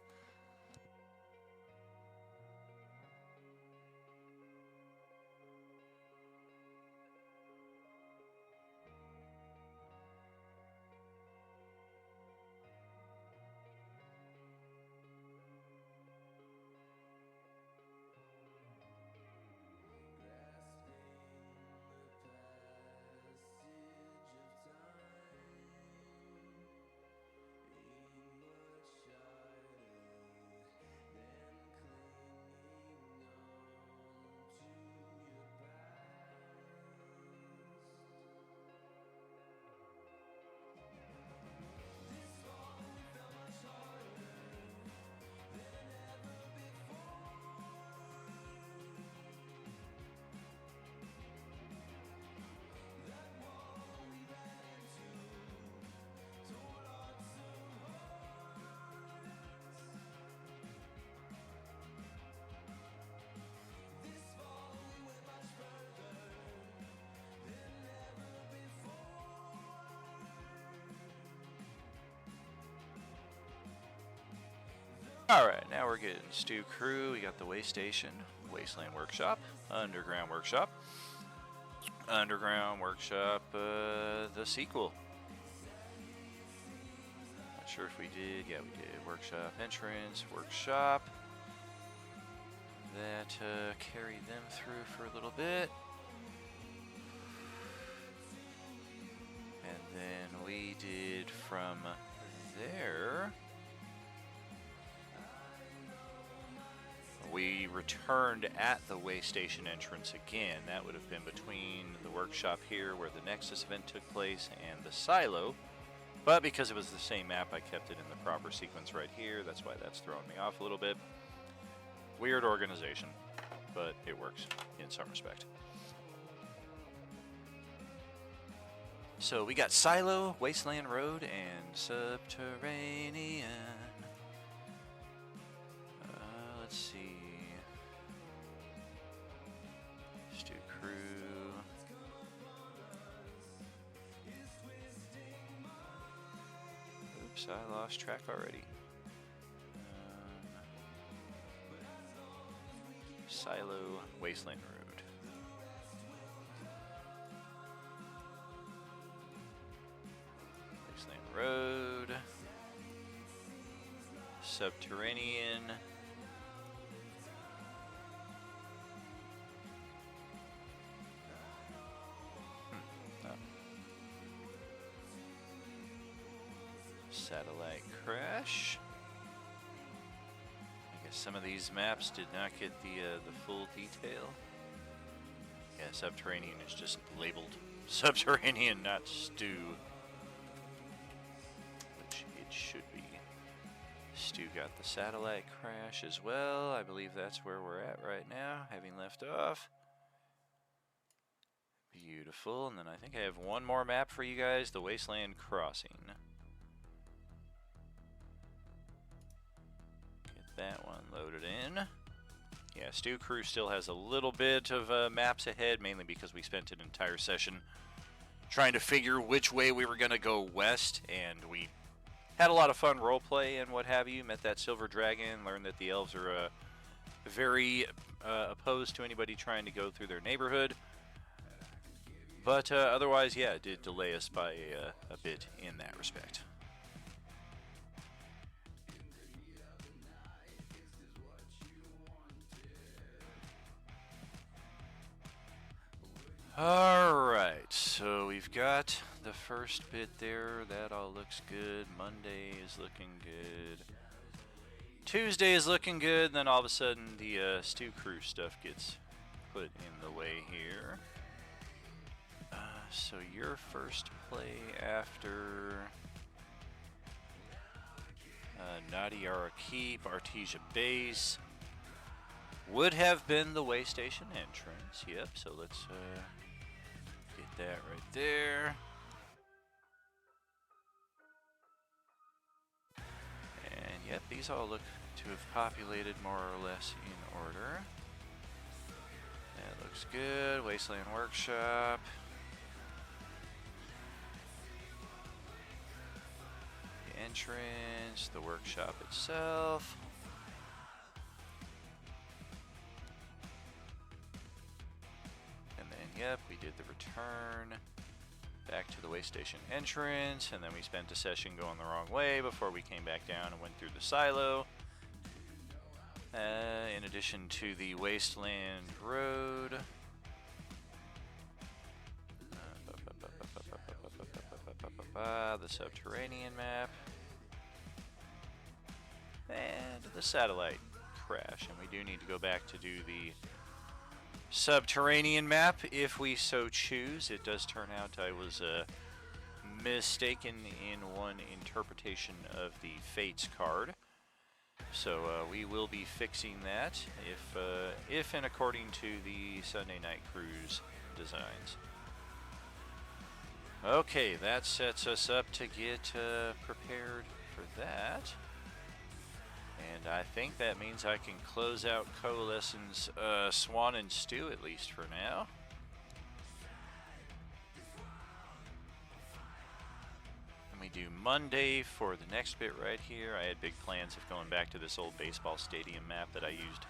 Alright, now we're getting Stew Crew. We got the Way Station, Wasteland Workshop, Underground Workshop, Underground Workshop, the sequel. Not sure if we did. Yeah, we did. Workshop Entrance, Workshop. That carried them through for a little bit. And then we did from there. We returned at the Way Station entrance again. That would have been between the workshop here where the Nexus event took place and the silo. But because it was the same map, I kept it in the proper sequence right here. That's why that's throwing me off a little bit. Weird organization, but it works in some respect. So we got Silo, Wasteland Road, and Subterranean. Let's see. Stew Crew. Oops, I lost track already. Silo, Wasteland Road. Wasteland Road. Subterranean. Satellite Crash. I guess some of these maps did not get the full detail. Yeah, Subterranean is just labeled Subterranean, not Stew, which it should be. Stew got the Satellite Crash as well. I believe that's where we're at right now, having left off. Beautiful. And then I think I have one more map for you guys, the Wasteland Crossing. That one loaded in. Yeah, Stew Crew still has a little bit of maps ahead, mainly because we spent an entire session trying to figure which way we were going to go west, and we had a lot of fun roleplay and what have you. Met that Silver Dragon, learned that the elves are very opposed to anybody trying to go through their neighborhood. But otherwise, yeah, it did delay us by a bit in that respect. Alright, so we've got the first bit there. That all looks good. Monday is looking good. Tuesday is looking good. And then all of a sudden, the Stew Crew stuff gets put in the way here. So your first play after Nadiara Keep, Artesia Base, would have been the way station entrance. Yep, so let's get that right there. And yep, these all look to have populated more or less in order. That looks good. Wasteland Workshop. The entrance, the workshop itself. And then, yep, we did the return back to the way station entrance, and then we spent a session going the wrong way before we came back down and went through the silo. In addition to the Wasteland Road. The subterranean map. And the satellite crash. And we do need to go back to do the subterranean map if we so choose. It does turn out I was mistaken in one interpretation of the Fates card. So we will be fixing that if and according to the Sunday Night Cruise designs. Okay, that sets us up to get prepared for that. And I think that means I can close out Coalescence Swan and Stew, at least for now. And we do Monday for the next bit right here. I had big plans of going back to this old baseball stadium map that I used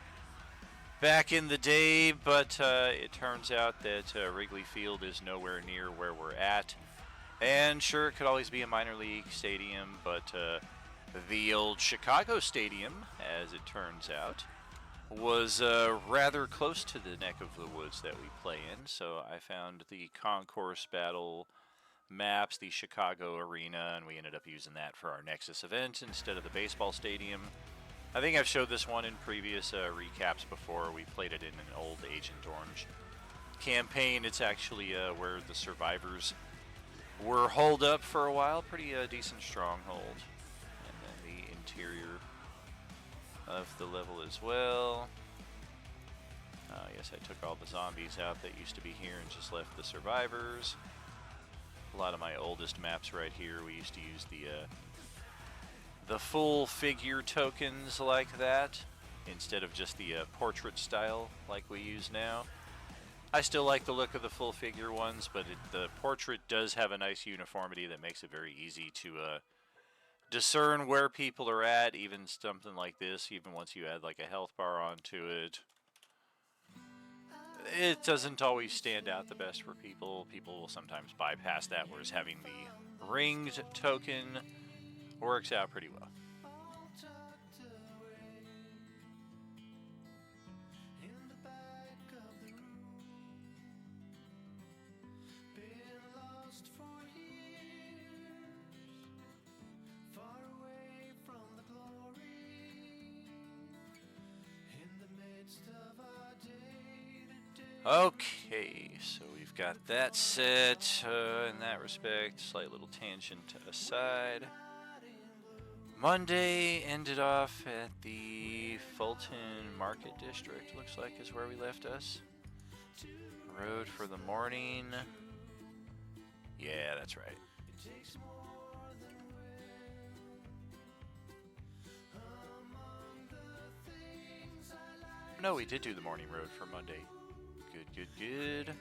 back in the day, but it turns out that Wrigley Field is nowhere near where we're at. And sure, it could always be a minor league stadium, but the old Chicago Stadium, as it turns out, was rather close to the neck of the woods that we play in. So I found the Concourse Battle maps, the Chicago Arena, and we ended up using that for our Nexus event instead of the baseball stadium. I think I've showed this one in previous recaps before. We played it in an old Agent Orange campaign. It's actually where the survivors were holed up for a while. Pretty decent stronghold. And then the interior of the level as well. Yes, I took all the zombies out that used to be here and just left the survivors. A lot of my oldest maps right here, we used to use the full figure tokens like that instead of just the portrait style like we use now. I still like the look of the full figure ones, but the portrait does have a nice uniformity that makes it very easy to discern where people are at. Even something like this, even once you add like a health bar onto it, it doesn't always stand out the best for people. People will sometimes bypass that, whereas having the ringed token works out pretty well. Okay, so we've got that set in that respect. Slight little tangent aside. Monday ended off at the Fulton Market District, looks like is where we left us. Road for the morning. Yeah, that's right. No, we did do the morning road for Monday. Good.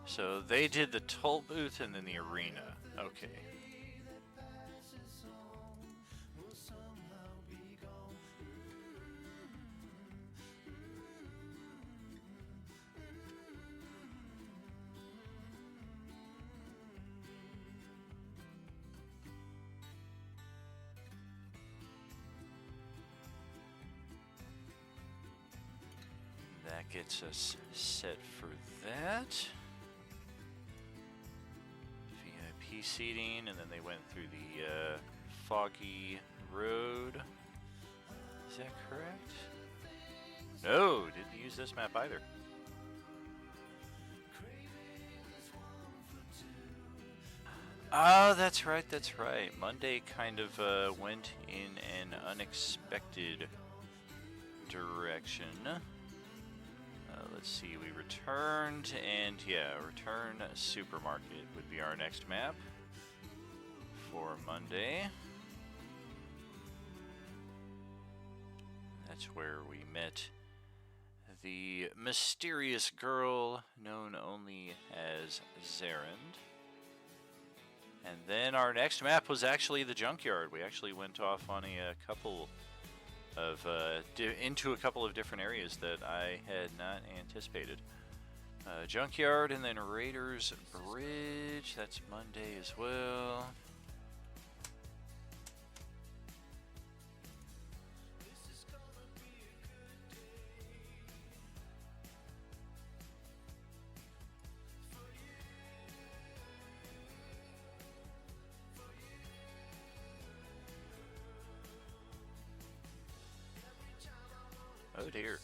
So they did the toll booth and then the arena. Okay. that gets us set for that. VIP seating, and then they went through the foggy road. Is that correct? No, didn't use this map either. Oh, that's right, that's right. Monday kind of went in an unexpected direction. Let's see, we returned, and yeah, return supermarket would be our next map for Monday. That's where we met the mysterious girl known only as Zerend. And then our next map was actually the junkyard. We actually went off on a couple of into a couple of different areas that I had not anticipated. Junkyard, and then Raiders Bridge. That's Monday as well. Oh dear.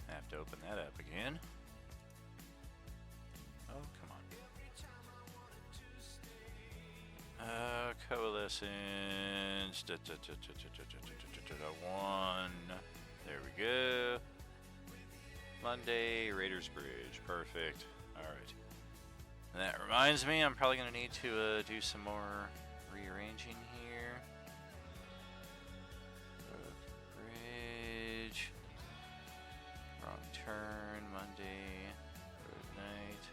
I have to open that up again. Oh, come on. Coalescence. One. There we go. Monday, Raiders Bridge. Perfect. Alright. And that reminds me, I'm probably going to need to do some more rearranging here. Bridge. Wrong turn. Monday. Road night.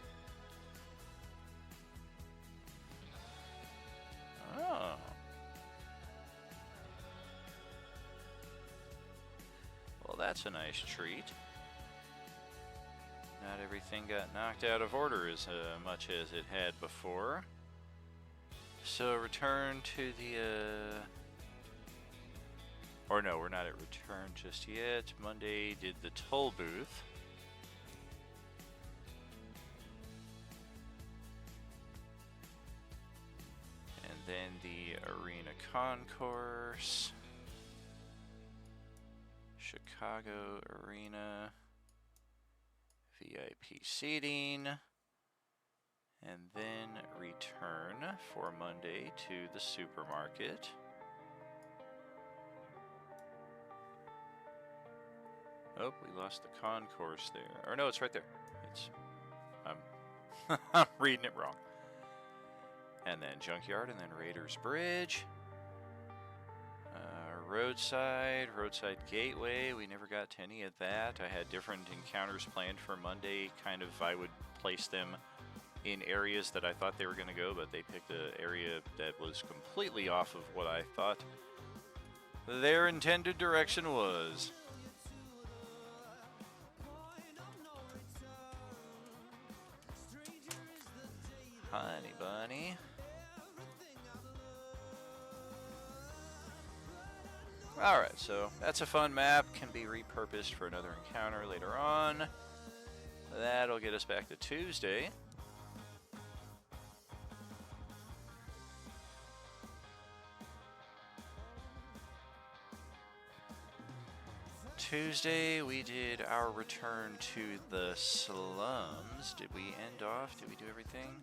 Oh. Well, that's a nice treat. Not everything got knocked out of order as much as it had before. So return to the... Or no, we're not at return just yet. Monday did the toll booth. And then the arena concourse. Chicago Arena. VIP seating. And then return for Monday to the supermarket. Oh, we lost the concourse there. Or no, it's right there. It's I'm reading it wrong. And then Junkyard, and then Raiders Bridge. Roadside Gateway. We never got to any of that. I had different encounters planned for Monday. Kind of, I would place them in areas that I thought they were going to go, but they picked an area that was completely off of what I thought their intended direction was. Honey bunny. Alright, so that's a fun map. Can be repurposed for another encounter later on. That'll get us back to Tuesday. Tuesday, we did our return to the slums. Did we end off? Did we do everything?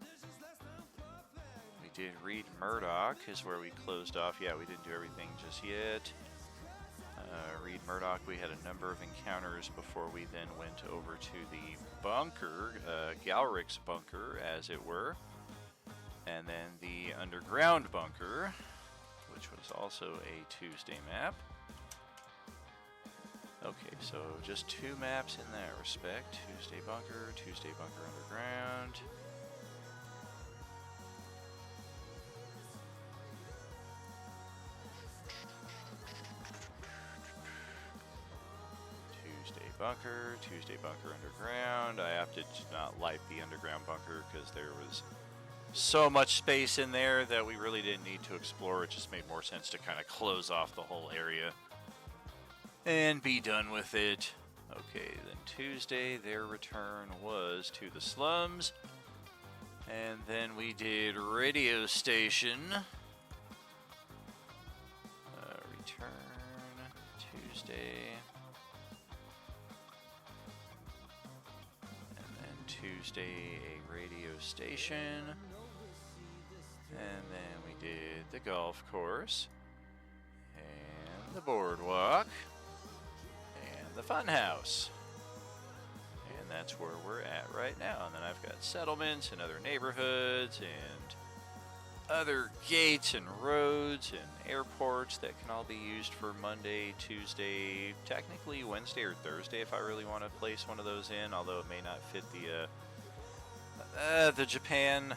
We did Reed Murdoch is where we closed off. Yeah, we didn't do everything just yet. Reed Murdoch, we had a number of encounters before we then went over to the bunker, Galric's bunker, as it were. And then the underground bunker, which was also a Tuesday map. Okay, so just two maps in that respect. Tuesday bunker underground. Tuesday bunker underground. I opted to not light the underground bunker because there was so much space in there that we really didn't need to explore. It just made more sense to kind of close off the whole area and be done with it. Okay, then Tuesday, their return was to the slums. And then we did radio station. Return Tuesday. And then Tuesday, a radio station. And then we did the golf course. And the boardwalk. And the fun house. And that's where we're at right now. And then I've got settlements and other neighborhoods and other gates and roads and airports that can all be used for Monday, Tuesday, technically Wednesday or Thursday if I really want to place one of those in, although it may not fit the Japan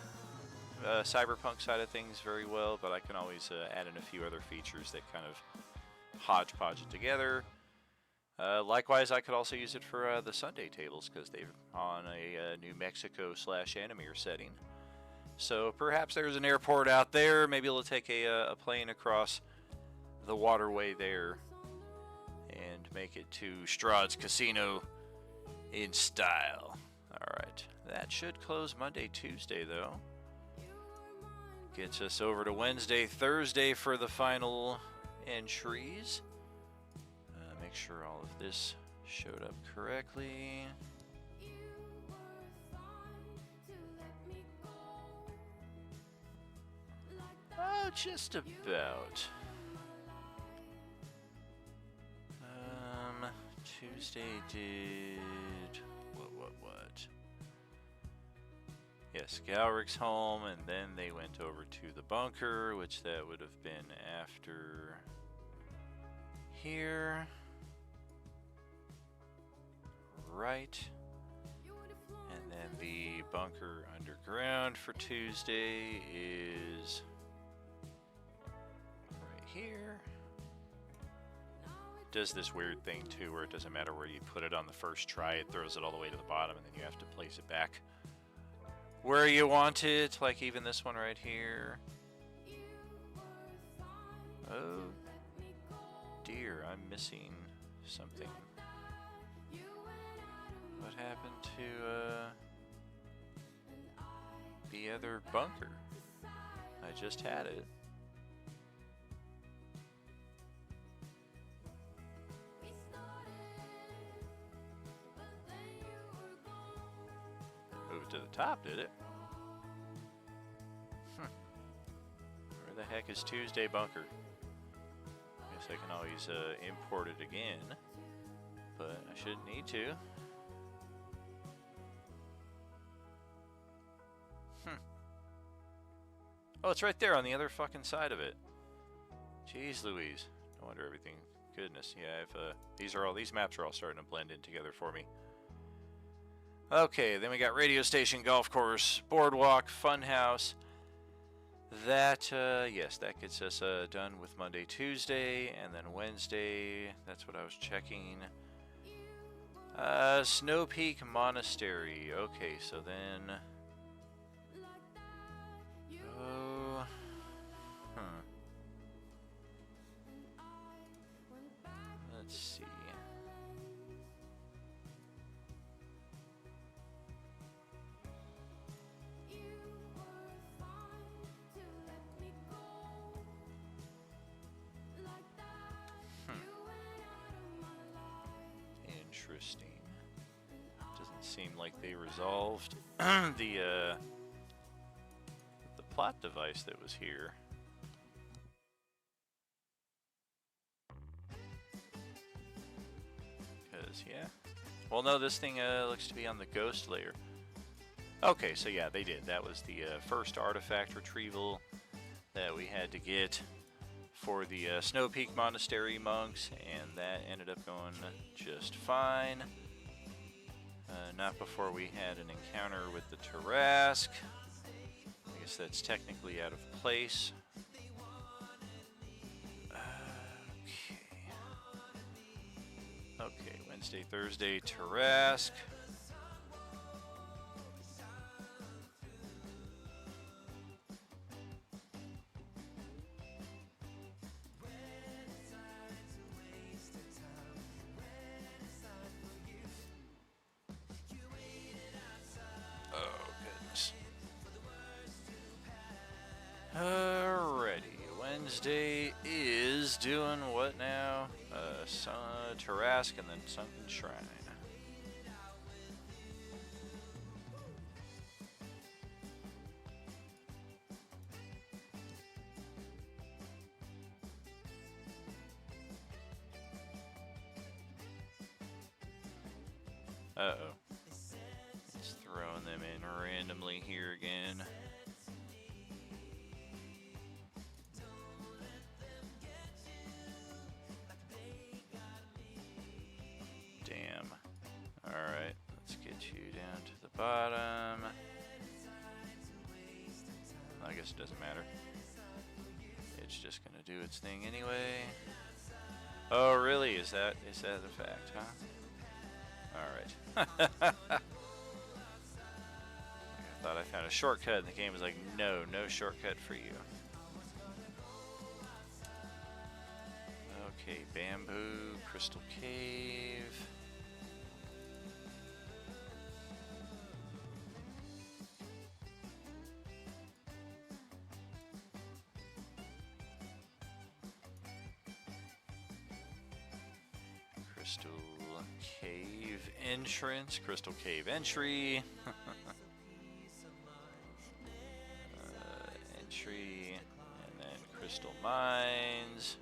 cyberpunk side of things very well, but I can always add in a few other features that kind of hodgepodge it together. Likewise, I could also use it for the Sunday tables because they're on a New Mexico / Animere setting. So perhaps there's an airport out there. Maybe it'll take a plane across the waterway there and make it to Strahd's Casino in style. Alright, that should close Monday, Tuesday though. Gets us over to Wednesday, Thursday for the final entries. Make sure all of this showed up correctly. Oh, just about. Tuesday did what? Yes, Galric's home, and then they went over to the bunker, which that would have been after here. Right. And then the bunker underground for Tuesday is right here. Does this weird thing too where it doesn't matter where you put it on the first try, it throws it all the way to the bottom and then you have to place it back where you want it, like even this one right here. Oh dear, I'm missing something. What happened to the other bunker? I just had it. Moved to the top, did it? Where the heck is Tuesday bunker? Guess I can always import it again, but I shouldn't need to. Oh, it's right there on the other fucking side of it. Jeez Louise. No wonder everything. Goodness, yeah, these maps are all starting to blend in together for me. Okay, then we got radio station, golf course, boardwalk, fun house. That, yes, that gets us done with Monday, Tuesday, and then Wednesday, that's what I was checking. Snow Peak Monastery. Okay, so then... Oh... Let's see. Interesting. Doesn't seem like they resolved the plot device that was here. Because, yeah. Well, no, this thing looks to be on the ghost layer. Okay, so yeah, they did. That was the first artifact retrieval that we had to get for the Snow Peak Monastery monks, and that ended up going just fine. Not before we had an encounter with the Tarrasque. I guess that's technically out of place. Okay, Wednesday, Thursday, Tarrasque. Wednesday is doing what now? Tarask and then Sunken Shrine. Uh-oh. Just throwing them in randomly here again. Damn. Alright, let's get you down to the bottom. I guess it doesn't matter. It's just gonna do its thing anyway. Oh really? Is that a fact, huh? Alright. I thought I found a shortcut and the game was like, no shortcut for you. Okay, bamboo, crystal cave. Crystal cave entrance, crystal cave entry. Entry, and then crystal mines.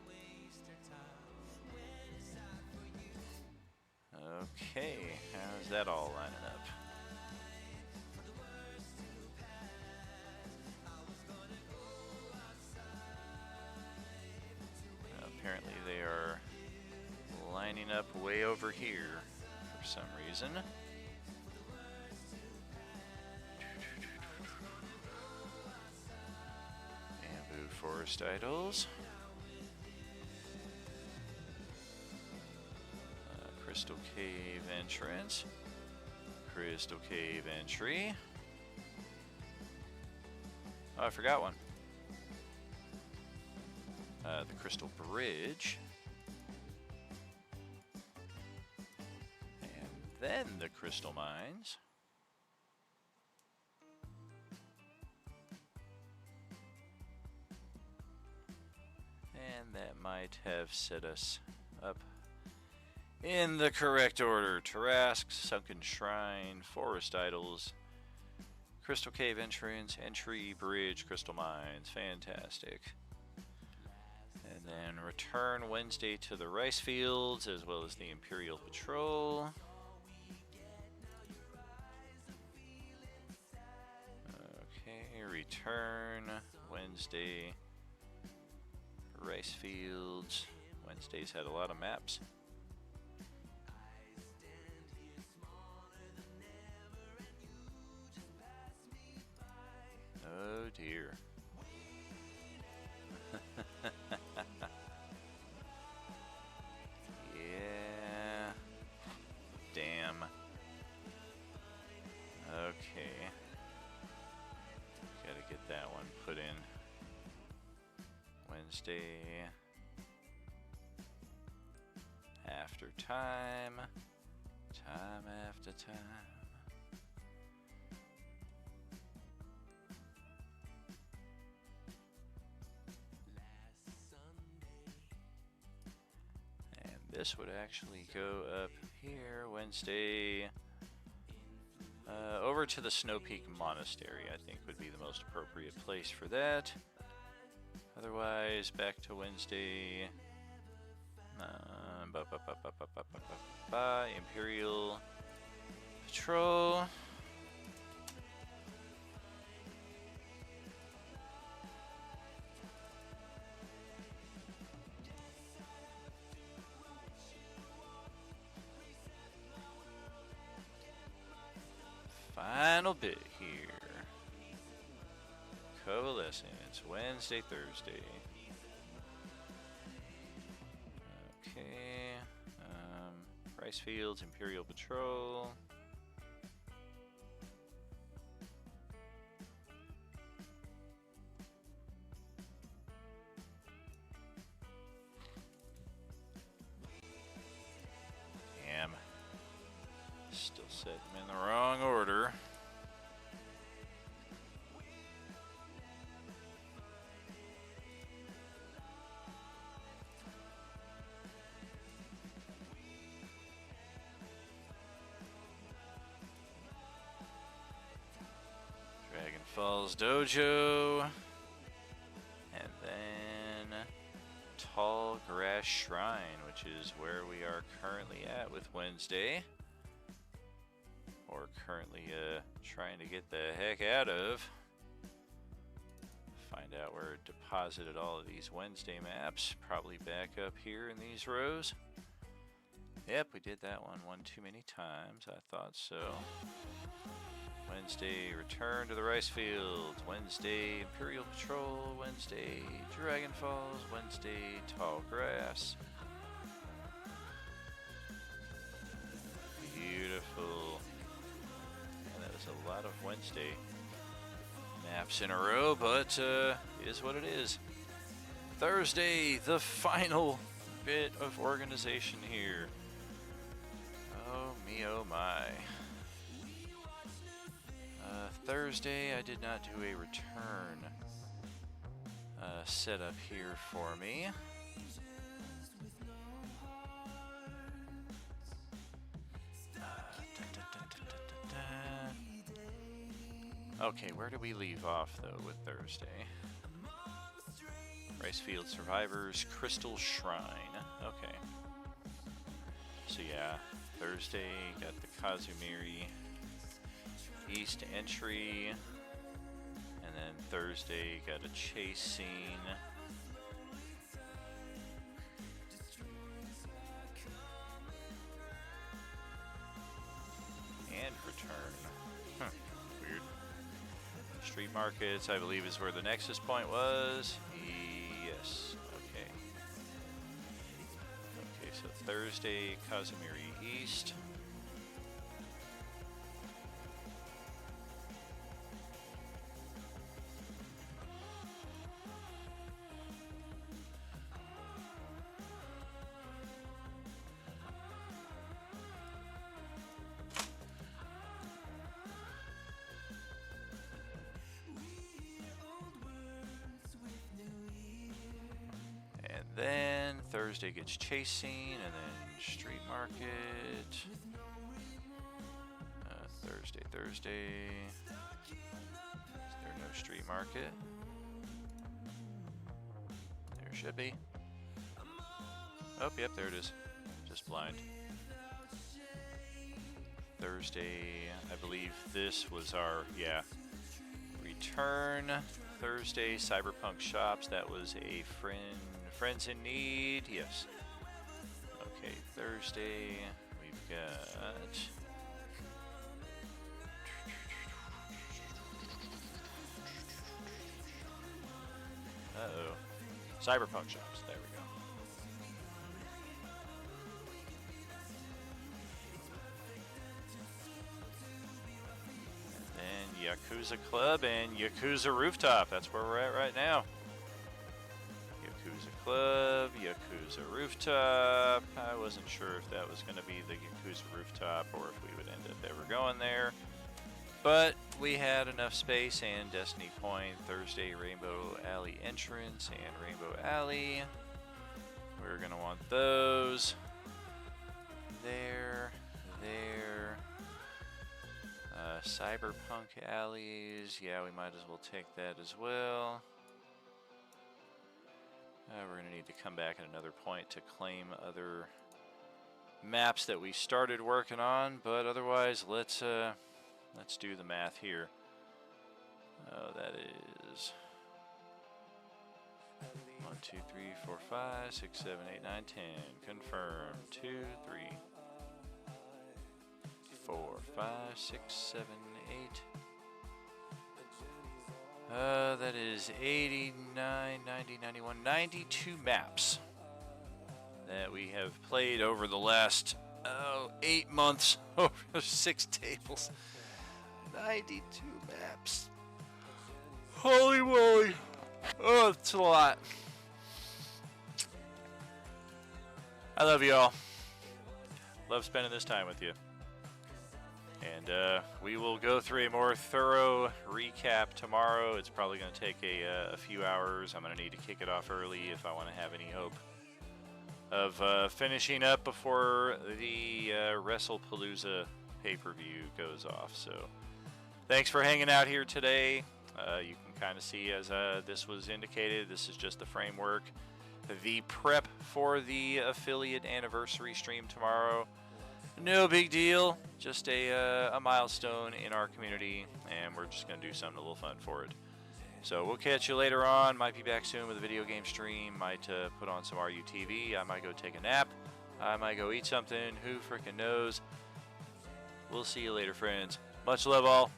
Okay, how's that all lining up? Apparently they are lining up way over here for some reason. Bamboo forest idols. Crystal cave entrance. Crystal cave entry. Oh, I forgot one. The crystal bridge. And then the crystal mines. And that might have set us up in the correct order. Tarask, Sunken Shrine, Forest Idols, Crystal Cave entrance, entry, bridge, crystal mines. Fantastic. And then return Wednesday to the rice fields as well as the Imperial Patrol. Okay, return Wednesday, rice fields. Wednesday's had a lot of maps. Oh dear. Yeah. Damn. Okay. Gotta get that one put in. Wednesday. After time. Time after time. This would actually go up here Wednesday over to the Snow Peak Monastery. I think would be the most appropriate place for that. Otherwise, back to Wednesday. Imperial Patrol. Final bit here. Coalescence, Wednesday, Thursday. Okay. Rice Fields, Imperial Patrol. Damn. Still set them in the wrong order. Falls Dojo, and then Tall Grass Shrine, which is where we are currently at with Wednesday, or currently trying to get the heck out of. Find out where it deposited all of these Wednesday maps, probably back up here in these rows. Yep, we did that one too many times, I thought so. Wednesday, Return to the Rice Fields. Wednesday, Imperial Patrol. Wednesday, Dragon Falls. Wednesday, Tall Grass. Beautiful. And that was a lot of Wednesday maps in a row, but it is what it is. Thursday, the final bit of organization here. Oh me, oh my. Thursday, I did not do a return setup here for me. Okay, where do we leave off though with Thursday? Ricefield Survivors, Crystal Shrine. Okay. So yeah, Thursday got the Kazumiri East entry, and then Thursday got a chase scene. And return. Weird. Street markets, I believe, is where the Nexus point was. Yes. Okay. Okay, so Thursday, Kazumiri East. Then Thursday gets chase scene, and then street market. Thursday. Is there no street market? There should be. Oh, yep, there it is. Just blind. Thursday, I believe this was our, yeah, return. Thursday, Cyberpunk Shops. That was a Friends in Need, yes. Okay, Thursday, we've got... Uh-oh. Cyberpunk Shops, there we go. And then Yakuza Club and Yakuza Rooftop, that's where we're at right now. Yakuza Club, Yakuza Rooftop. I wasn't sure if that was going to be the Yakuza Rooftop or if we would end up ever going there. But we had enough space, and Destiny Point, Thursday, Rainbow Alley entrance and Rainbow Alley. We're going to want those. There. Cyberpunk alleys. Yeah, we might as well take that as well. We're going to need to come back at another point to claim other maps that we started working on, but otherwise let's do the math here. Oh, that is 1, 2, 3, 4, 5, 6, 7, 8, 9, 10. Confirm. 2, 3, 4, 5, 6, 7, 8. That is 89, 90, 91, 92 maps that we have played over the last 8 months over 6 tables. 92 maps. Holy moly. Oh, it's a lot. I love you all. Love spending this time with you. And we will go through a more thorough recap tomorrow. It's probably going to take a few hours. I'm going to need to kick it off early if I want to have any hope of finishing up before the WrestlePalooza pay-per-view goes off. So thanks for hanging out here today. You can kind of see as this was indicated, this is just the framework, the prep for the affiliate anniversary stream tomorrow. No big deal, just a milestone in our community, and we're just going to do something a little fun for it. So we'll catch you later on. Might be back soon with a video game stream. Might put on some RUTV. I might go take a nap. I might go eat something. Who freaking knows? We'll see you later, friends. Much love all.